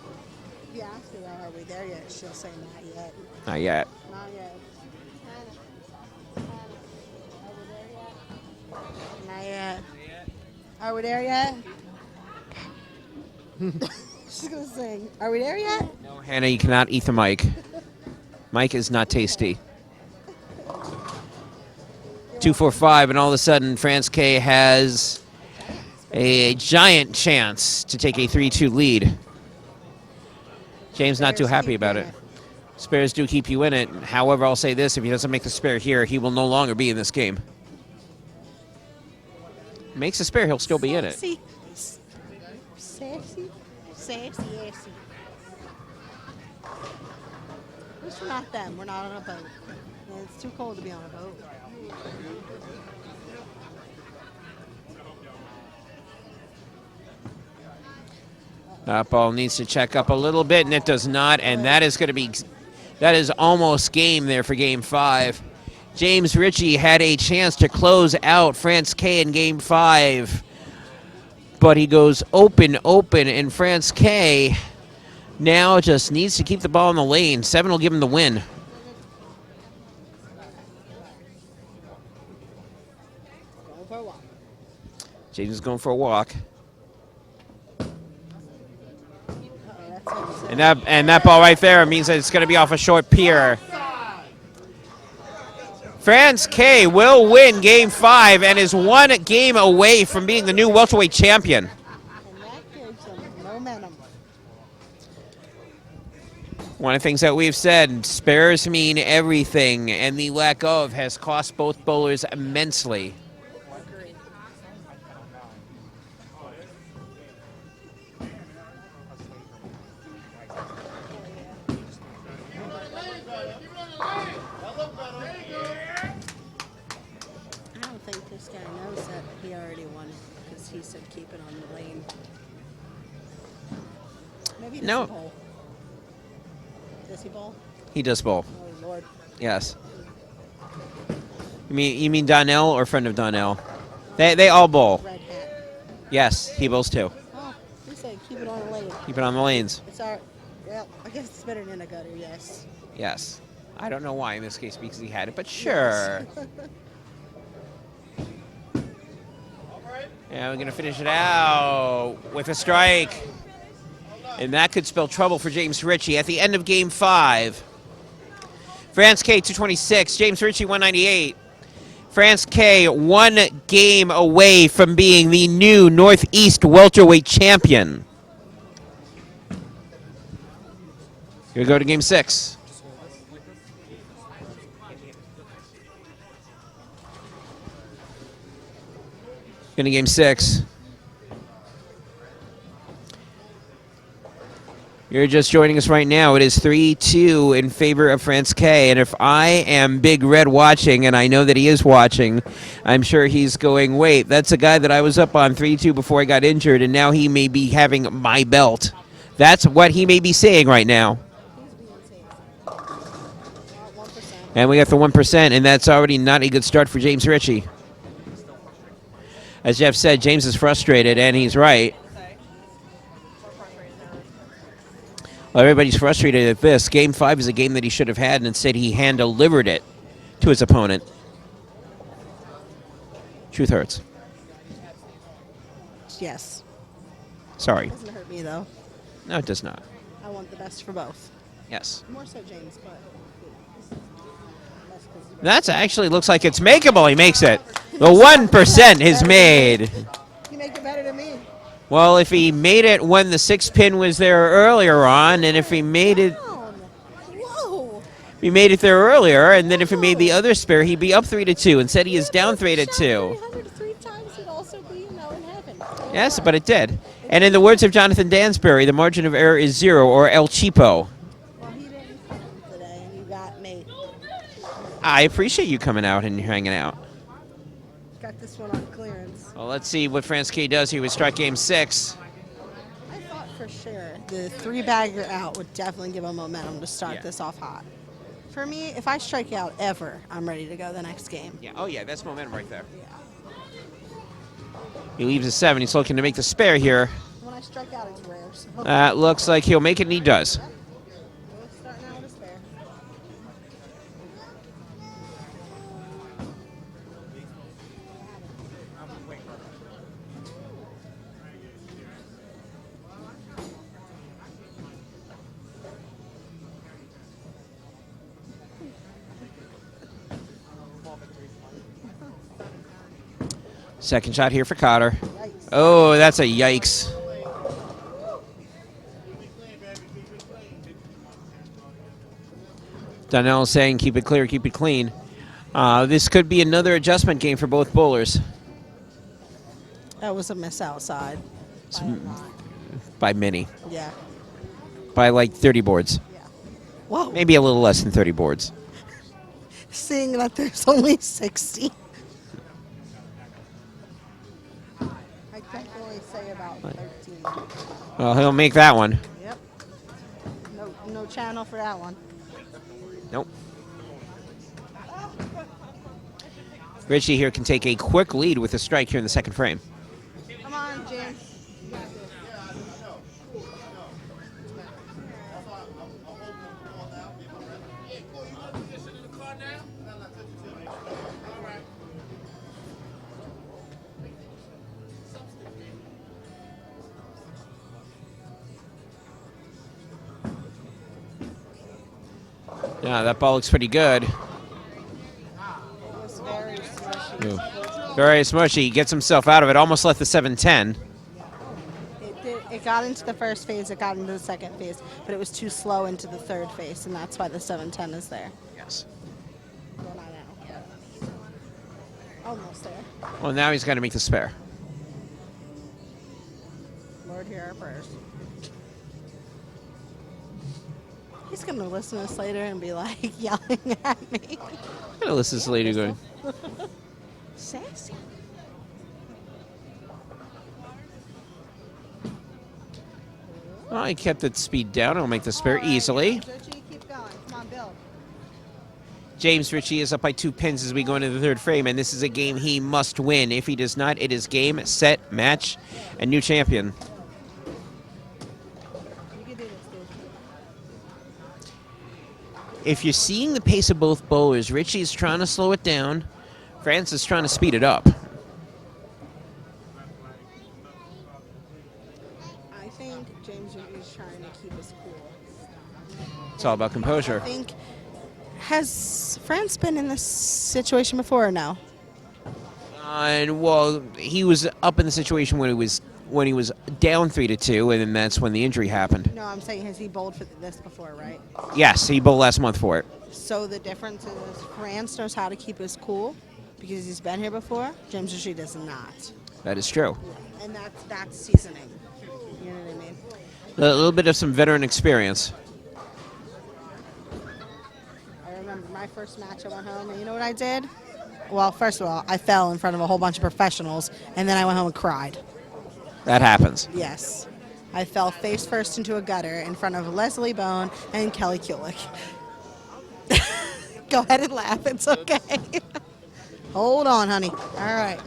If you ask her, are we there yet? She'll say not yet. Not yet. Not yet. Are we there yet? She's gonna sing. Are we there yet? No, Hannah, you cannot eat the mic. Mike is not tasty. 2-4-5, and all of a sudden, France K has a giant chance to take a 3-2 lead. James not too happy about it. Spares do keep you in it. However, I'll say this, if he doesn't make the spare here, he will no longer be in this game. Makes a spare, he'll still be in it. Sassy. Sassy. Sassy. At least we're not them. We're not on a boat. And it's too cold to be on a boat. That ball needs to check up a little bit, and it does not, and that is going to be, that is almost game there for Game 5. James Ritchie had a chance to close out France K in Game 5, but he goes open, and France K now just needs to keep the ball in the lane. 7 will give him the win. James is going for a walk. And that ball right there means that it's going to be off a short pier. France K will win Game 5 and is 1 game away from being the new welterweight champion. And that gives them momentum. One of the things that we've said, spares mean everything, and the lack of has cost both bowlers immensely. I don't think this guy knows that he already won because he said keep it on the lane. Maybe he doesn't bowl. Does he bowl? He does bowl. Oh, Lord. Yes. You mean Donnell or friend of Donnell? They all bowl. Red hat. Yes, he bowls too. Oh, he said keep it on the lane. Keep it on the lanes. It's our, well, I guess it's better than a gutter, yes. Yes. I don't know why in this case because he had it, but sure. Yes. Yeah, we're going to finish it out with a strike. And that could spell trouble for James Ritchie at the end of Game 5. France K 226, James Ritchie 198. France K 1 game away from being the new Northeast welterweight champion. Here we go to Game 6. Into Game 6. You're just joining us right now. It is 3-2 in favor of France K. And if I am Big Red watching, and I know that he is watching, I'm sure he's going, wait, that's a guy that I was up on 3-2 before I got injured, and now he may be having my belt. That's what he may be saying right now. And we got the 1%, and that's already not a good start for James Ritchie. As Jeff said, James is frustrated, and he's right. Well, everybody's frustrated at this. Game 5 is a game that he should have had, and instead he hand-delivered it to his opponent. Truth hurts. Yes. Sorry. It doesn't hurt me, though. No, it does not. I want the best for both. Yes. More so James, but... That actually looks like it's makeable. He makes it. The 1% is made. You make it better than me. Well, if he made it when the 6-pin was there earlier on, and if he made it... Whoa! He made it there earlier, and then if he made the other spare, he'd be up 3-2. Instead, he is down 3-2. 303 times would also be, in heaven. Yes, but it did. And in the words of Jonathan Dansbury, the margin of error is 0, or El Cheapo. Well, he didn't come today, and you got me. I appreciate you coming out and hanging out. Got this one on clearance. Well, let's see what France K does here with strike Game 6. I thought for sure the 3-bagger out would definitely give him momentum to start this off hot. For me, if I strike out ever, I'm ready to go the next game. Yeah. Oh, yeah, that's momentum right there. Yeah. He leaves a 7. He's looking to make the spare here. When I strike out, it's rare. So. That looks like he'll make it, and he does. We'll start now with a spare. Second shot here for Koetter. Oh, that's a yikes. Donnell saying keep it clear, keep it clean. This could be another adjustment game for both bowlers. That was a miss outside. By many. Yeah. By like 30 boards. Yeah. Whoa. Maybe a little less than 30 boards. Seeing that there's only 60. I definitely say about 13. Well, he'll make that one. Yep. No channel for that one. Nope. Ritchie here can take a quick lead with a strike here in the second frame. Come on, James. Yeah, that ball looks pretty good. Very smushy. Very smushy. He gets himself out of it. Almost left the 7-10. It got into the first phase, it got into the second phase, but it was too slow into the third phase, and that's why the 7-10 is there. Yes. Well, not now. Almost there. Well, now he's got to make the spare. Lord, hear our prayers. He's going to listen to this later and be like yelling at me. I'm going to listen to this lady going. Sassy. Oh, he kept its speed down. He'll make the spare easily. Ritchie, keep going. Come on, Bill. James Ritchie is up by 2 pins as we go into the third frame, and this is a game he must win. If he does not, it is game, set, match, and new champion. You can do this, dude. If you're seeing the pace of both bowlers, Ritchie is trying to slow it down. France is trying to speed it up. I think James is trying to keep us cool. It's all about composure. I think, has France been in this situation before or no? And well, he was up in the situation when he was down 3-2, and then that's when the injury happened. No, I'm saying has he bowled for this before, right? Yes, he bowled last month for it. So the difference is France knows how to keep us cool because he's been here before. James Ritchie does not. That is true. And that's seasoning. You know what I mean? A little bit of some veteran experience. I remember my first match I went home, and you know what I did? Well, first of all, I fell in front of a whole bunch of professionals, and then I went home and cried. That happens. Yes. I fell face first into a gutter in front of Leslie Bone and Kelly Kulick. Go ahead and laugh. It's okay. Hold on, honey. All right.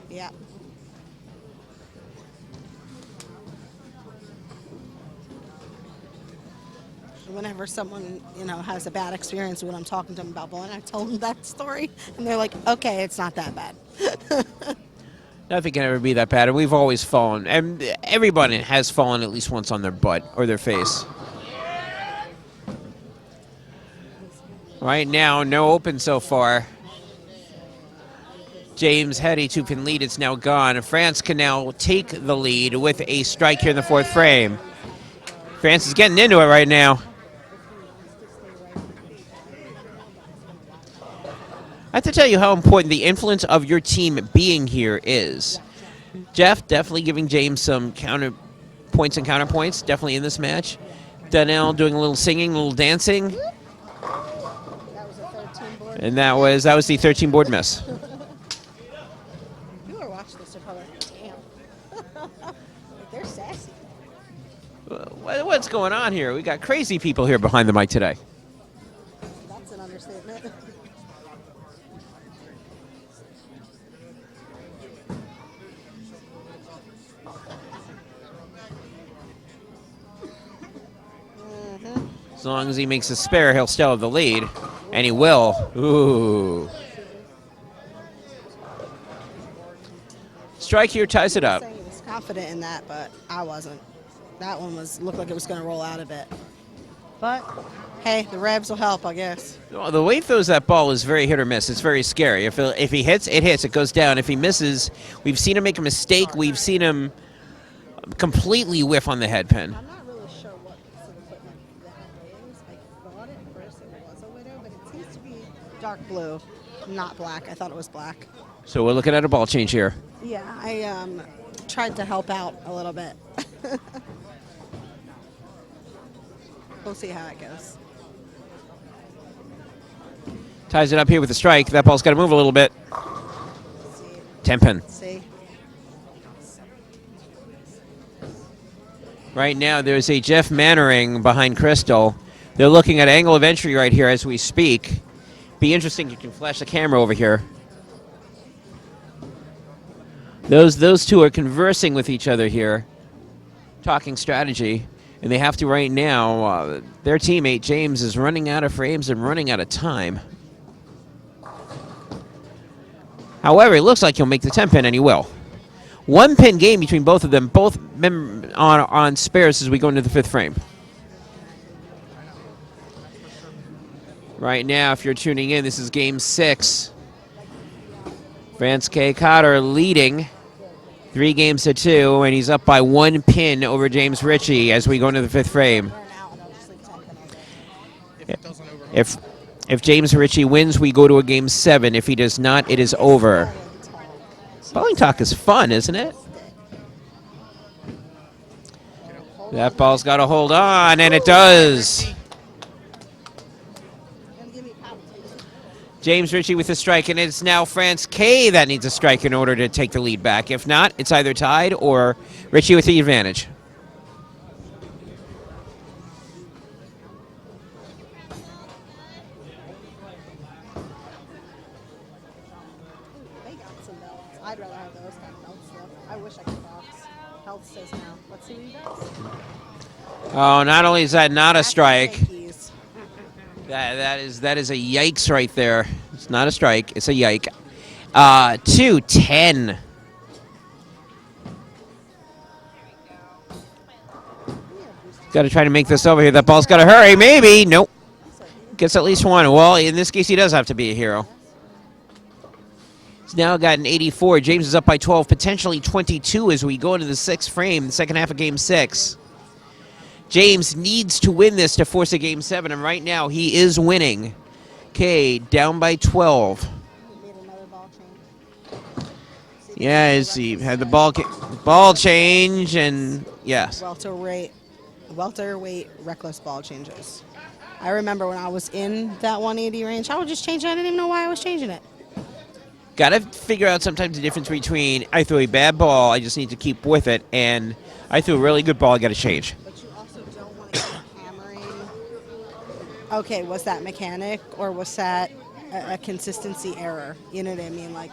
Yeah. Whenever someone, has a bad experience when I'm talking to them about bowling, I tell them that story, and they're like, okay, it's not that bad. Nothing can ever be that bad, and we've always fallen. And everybody has fallen at least once on their butt or their face. Right now, no open so far. James had a 2-pin lead. It's now gone. France can now take the lead with a strike here in the fourth frame. France is getting into it right now. I have to tell you how important the influence of your team being here is. Jeff definitely giving James some points and counterpoints, definitely in this match. Donnell doing a little singing, a little dancing. And that was the 13 board miss. You are watching this, are like, damn. They're sassy. What's going on here? We got crazy people here behind the mic today. That's an understatement. As long as he makes a spare, he'll still have the lead. And he will. Ooh. Strike here ties it up. He was confident in that, but I wasn't. That one looked like it was going to roll out a bit. But Hey, the Rebs will help, I guess. Well, the way he throws that ball is very hit or miss. It's very scary. If he hits, it hits. It goes down. If he misses, we've seen him make a mistake. We've seen him completely whiff on the head pin. I'm not really sure what piece of equipment that is. I thought at first it was a widow, but it seems to be dark blue, not black. I thought it was black. So we're looking at a ball change here. Yeah, I tried to help out a little bit. We'll see how it goes. Ties it up here with a strike. That ball's got to move a little bit. 10 pin. See? Right now, there's a Jeff Mannering behind Crystal. They're looking at angle of entry right here as we speak. Be interesting. You can flash the camera over here. Those two are conversing with each other here, talking strategy, and they have to right now. Their teammate James is running out of frames and running out of time. However, it looks like he'll make the 10 pin, and he will. 1 pin game between both of them, both on spares as we go into the 5th frame. Right now, if you're tuning in, this is game 6. France K. Koetter leading 3 games to 2, and he's up by 1 pin over James Ritchie as we go into the 5th frame. If James Ritchie wins, we go to a game 7. If he does not, it is over. Bowling talk is fun, isn't it? That ball's got to hold on, and it does. James Ritchie with a strike, and it's now France K that needs a strike in order to take the lead back. If not, it's either tied or Ritchie with the advantage. They got some belts. I'd rather have those kind of belts, though. I wish I could box. Health says now. Let's see what he does. Oh, not only is that not a strike, that is a yikes right there. It's not a strike, it's a yike. 2-10. Got to try to make this over here. That ball's got to hurry. Maybe. Nope. Gets at least 1. Well, in this case, he does have to be a hero. He's now got an 84. James is up by 12, potentially 22 as we go into the 6th frame, the second half of game 6. James needs to win this to force a game 7, and right now he is winning. Okay, down by 12. Yeah, he had the ball change, and yes. Welterweight reckless ball changes. I remember when I was in that 180 range, I would just change it. I didn't even know why I was changing it. Got to figure out sometimes the difference between I threw a bad ball, I just need to keep with it, and I threw a really good ball, I got to change. But you also don't want to keep hammering. Okay, was that mechanic or was that a consistency error? You know what I mean? Like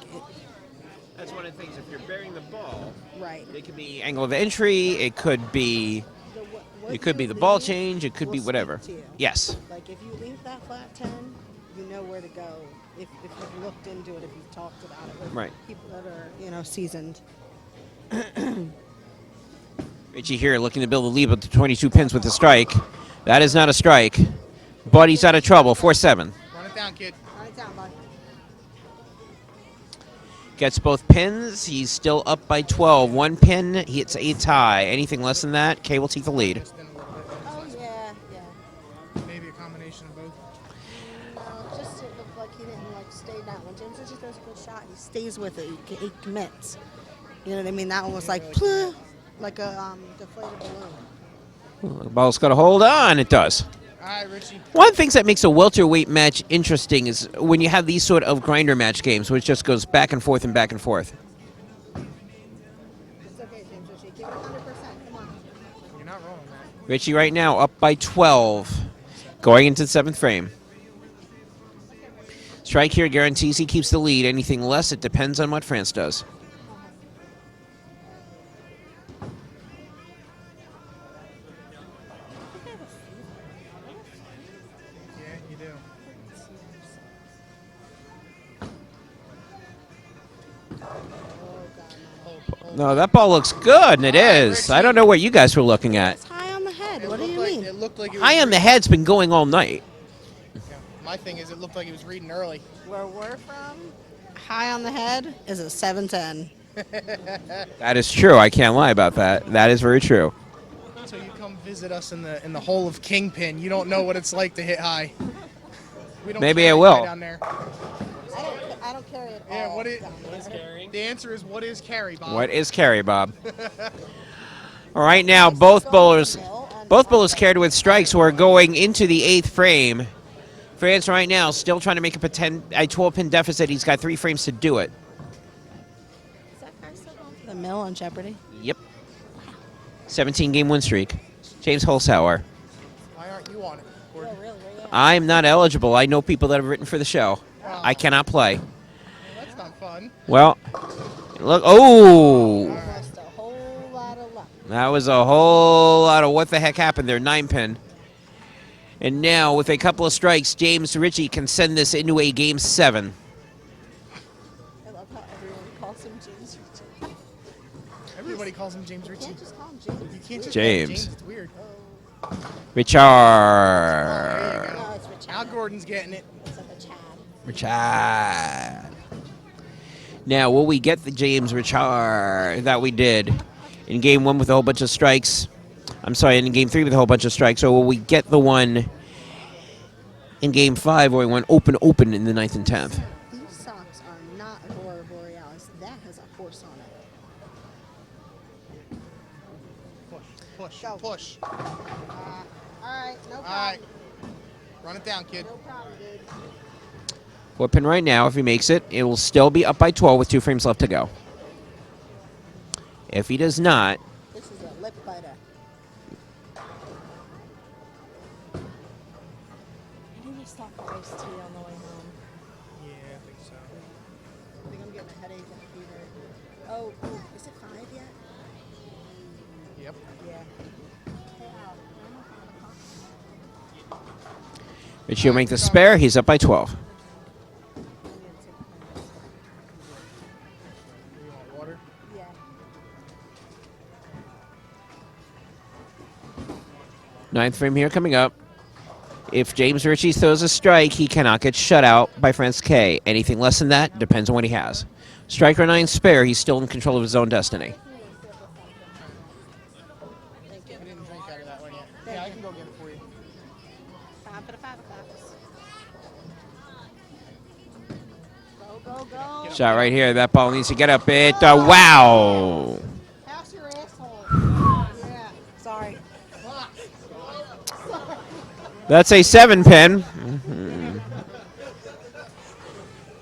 that's one of the things. If you're burying the ball, right? It could be angle of entry. It could be. It could be the ball change. It could be whatever. Yes. Like if you leave that flat 10, you know where to go. If you've looked into it, if you've talked about it with people that are seasoned. Ritchie here looking to build a lead with the 22 pins with a strike. That is not a strike, but he's out of trouble. 4-7. Run it down, kid. Run it down, bud. Gets both pins. He's still up by 12. 1 pin, it's a tie. Anything less than that, Kay will take the lead. Oh, yeah. Maybe a combination of both. Just it looked like he didn't stay down. When James Ritchie throws a good shot, he stays with it. He commits. You know what I mean? That one was like a deflated balloon. The ball's got to hold on. It does. All right, Ritchie. One of the things that makes a welterweight match interesting is when you have these sort of grinder match games, which just goes back and forth and back and forth. It's okay, James Ritchie. Give it 100%. Come on. You're not wrong, man. Ritchie right now up by 12, going into the 7th frame. Strike here guarantees he keeps the lead. Anything less, it depends on what France does. No, that ball looks good, and it is. I don't know what you guys were looking at. It's high on the head. What do you mean? It looked looked like it was High on the head's been going all night. My thing is, it looked like he was reading early. Where we're from, high on the head is a 710. That is true. I can't lie about that. That is very true. So you come visit us in the hole of Kingpin. You don't know what it's like to hit high. We don't Maybe carry I will. high down there. I don't carry it all. Yeah, what is down there. the answer is what is carry, Bob? What is carry, Bob? All right, now both bowlers carried with strikes. We're going into the 8th frame. France right now still trying to make a 12-pin deficit. He's got 3 frames to do it. Is that guy still going for the mill on Jeopardy? Yep. 17-game win streak. James Holzhauer. Why aren't you on it? Or, I'm not eligible. I know people that have written for the show. I cannot play. that's not fun. Well, look. Oh! Just a whole lot of luck. That was a whole lot of what the heck happened there. 9-pin. And now, with a couple of strikes, James Ritchie can send this into a Game 7. I love how everyone calls him James Ritchie. Everybody calls him James Ritchie. You can't just call him James. You can't just James. call him James. It's weird. Richard. No, it's Richard. Al Gordon's getting it. It's like a Chad. Richard. Now, will we get the James Richard that we did in Game 1 with a whole bunch of strikes? I'm sorry, in Game 3 with a whole bunch of strikes. Or will we get the one in Game 5 where we went open in the 9th and 10th? These socks are not Aurora Borealis. That has a horse on it. Push. Go. Push. All right, no problem. All right. Run it down, kid. No problem, dude. 4-pin right now. If he makes it, it will still be up by 12 with 2 frames left to go. If he does not, This is a lip biter. I need to stop for iced tea on the way home. Yeah, I think so. I think I'm getting a headache and a fever. Oh, is it 5 yet? Yep. Yeah. Hey, Al. Ritchie will make the spare. He's up by 12. You want water? Yeah. Ninth frame here coming up. If James Ritchie throws a strike, he cannot get shut out by France K. Anything less than that depends on what he has. Striker 9 spare, he's still in control of his own destiny. Thank you. I didn't drink out of that one yet. Yeah, I can go get it for you. Time for the 5 o'clocks. Go, go, go. Shot right here. That ball needs to get up it. Wow. Pass your asshole. Yeah. Sorry. That's a 7-pin.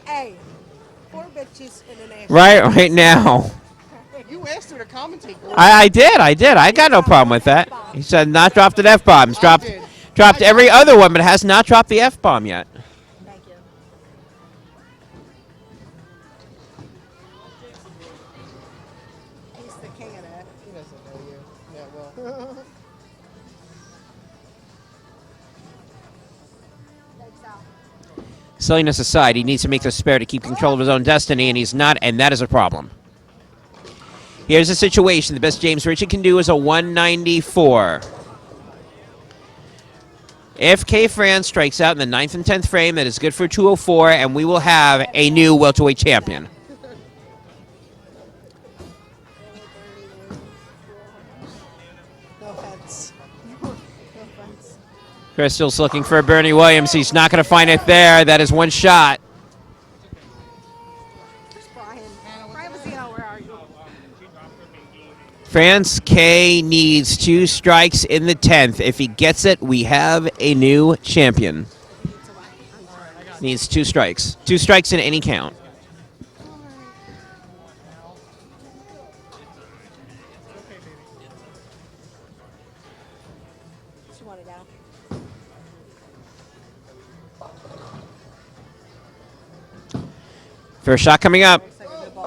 Hey, 4 bitches in an ass. Right now. You asked her to commentate. Gordon. I did. I got no problem with that. He said not dropped an F-bombs. Dropped every other one, but has not dropped the F-bomb yet. Thank you. He's the king of that. He doesn't know you. Yeah, well. Thanks, Al. Silliness aside, he needs to make the spare to keep control of his own destiny, and he's not, and that is a problem. Here's the situation. The best James Ritchie can do is a 194. If K. France strikes out in the 9th and 10th frame, that is good for 204, and we will have a new welterweight champion. No offense. No offense. Crystal's looking for Bernie Williams. He's not going to find it there. That is one shot. Brian. Brian Mazzino, where are you? France K needs 2 strikes in the 10th. If he gets it, we have a new champion. Needs 2 strikes. 2 strikes in any count. She wanted out. First shot coming up. All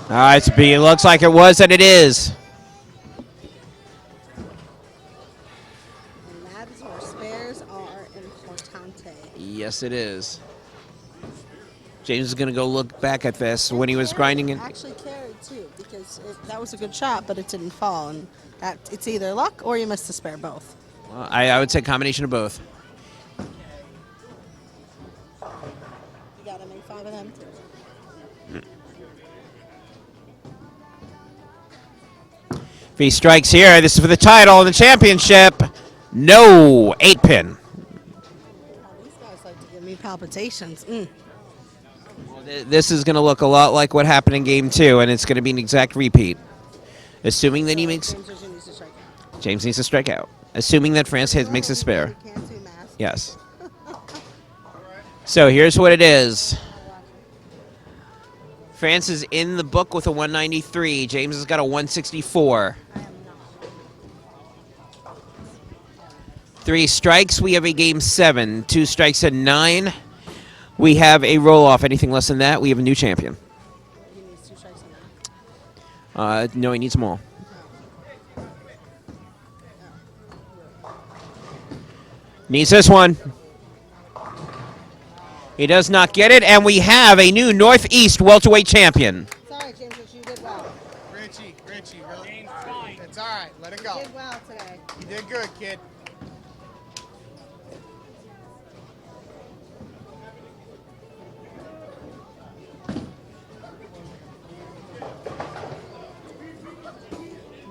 right, it's B. It looks like it was, and it is. And that is where spares are importante. Yes, it is. James is going to go look back at this when he was grinding it. Actually carried too, because that was a good shot, but it didn't fall, and that it's either luck or you missed the spare both. I would say combination of both. You gotta make 5 of them too. If he strikes here, this is for the title and the championship. No, 8-pin. These guys like to give me palpitations. Mm. This is going to look a lot like what happened in Game 2, and it's going to be an exact repeat. Assuming that he makes... James needs to strike out. Assuming that France makes a spare. Yes. So here's what it is. France is in the book with a 193. James has got a 164. 3 strikes, we have a Game 7. 2 strikes and 9. We have a roll-off. Anything less than that, we have a new champion. He needs 2 strikes on that. No, he needs them all. Needs this one. He does not get it, and we have a new Northeast welterweight champion. It's all right, James. You did well. Ritchie, really? It's all right. Let it go. You did well today. You did good, kid.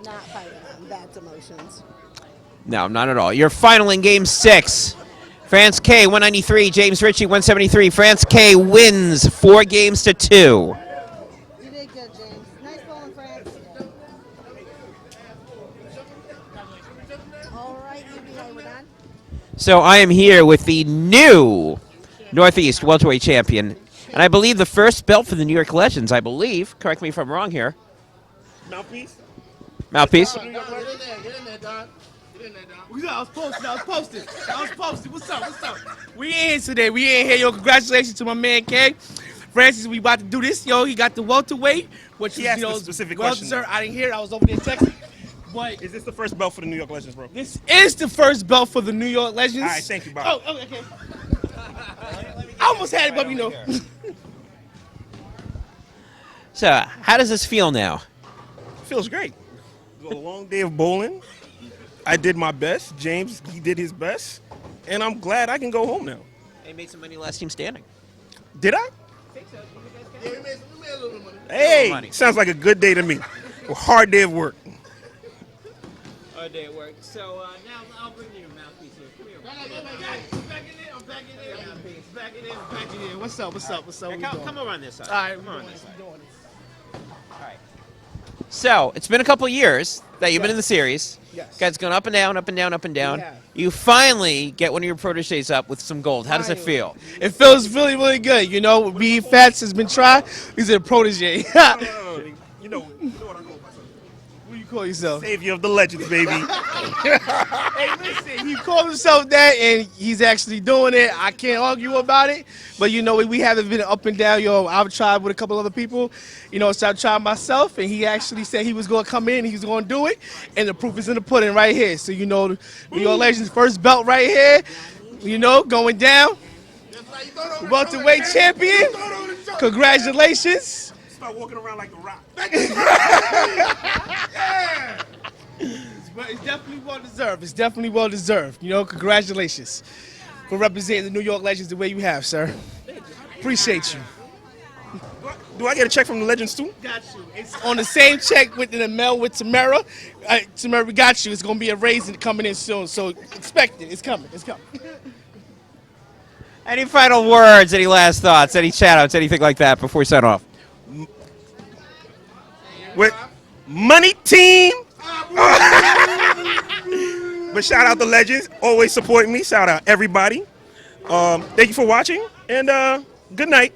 Not fighting them. That's emotions. No, not at all. Your final in Game 6. France K, 193. James Ritchie, 173. France K wins 4 games to 2. You did good, James. Nice bowling, France. All right, U.B.A. We're done. So I am here with the new Northeast welterweight champion. And I believe the first belt for the New York Legendz, I believe. Correct me if I'm wrong here. Mouthpiece? Mouthpiece? Get in there, Don. Get in there, Don. I was posted. What's up? We in here today. We in here, yo. Congratulations to my man K. Francis, we about to do this, yo. He got the welterweight, which He is, asked you know, a specific well question. deserved. I didn't hear it. I was over there texting. But Is this the first belt for the New York Legendz, bro? this is the first belt for the New York Legendz. All right, thank you, Bob. Oh, okay. I almost had it, but you know. So how does this feel now? Feels great. It was a long day of bowling. I did my best. James, he did his best. And I'm glad I can go home now. They made some money last team standing. Did I? Yeah, we made a little money. Hey, sounds like a good day to me. A hard day of work. A day at work. So now I'll bring you your mouthpiece here. Come here. I'm back in. What's up? Come over on this side. All right, come on this side. doing this. All right. So it's been a couple years that you've been in the series. Yes. Guys going up and down, up and down, up and down. We have. You finally get one of your proteges up with some gold. How does it feel? It feels really, really good. You know, B Fats has been tried. He's a protege. You know what I call myself. What do you call yourself? Savior of the Legends, baby. Hey, listen, he called himself that, and he's actually doing it. I can't argue about it. But, you know, we haven't been up and down. Yo, I've tried with a couple other people. You know, so I tried myself, and he actually said he was going to come in, he was going to do it, and the proof is in the pudding right here. So, you know, New York Legendz first belt right here, you know, going down. Welterweight champion. Congratulations. Start walking around like The Rock. But it's definitely well deserved. You know, congratulations for representing the New York Legendz the way you have, sir. Appreciate you. Do I get a check from the Legends too? Got you. It's on the same check with the mail with Tamara. Tamara, we got you. It's gonna be a raise coming in soon, so expect it. It's coming. Any final words, any last thoughts, any shout-outs, anything like that before we sign off? With Money Team. But shout out the Legends, always supporting me. Shout out everybody. Thank you for watching, and good night.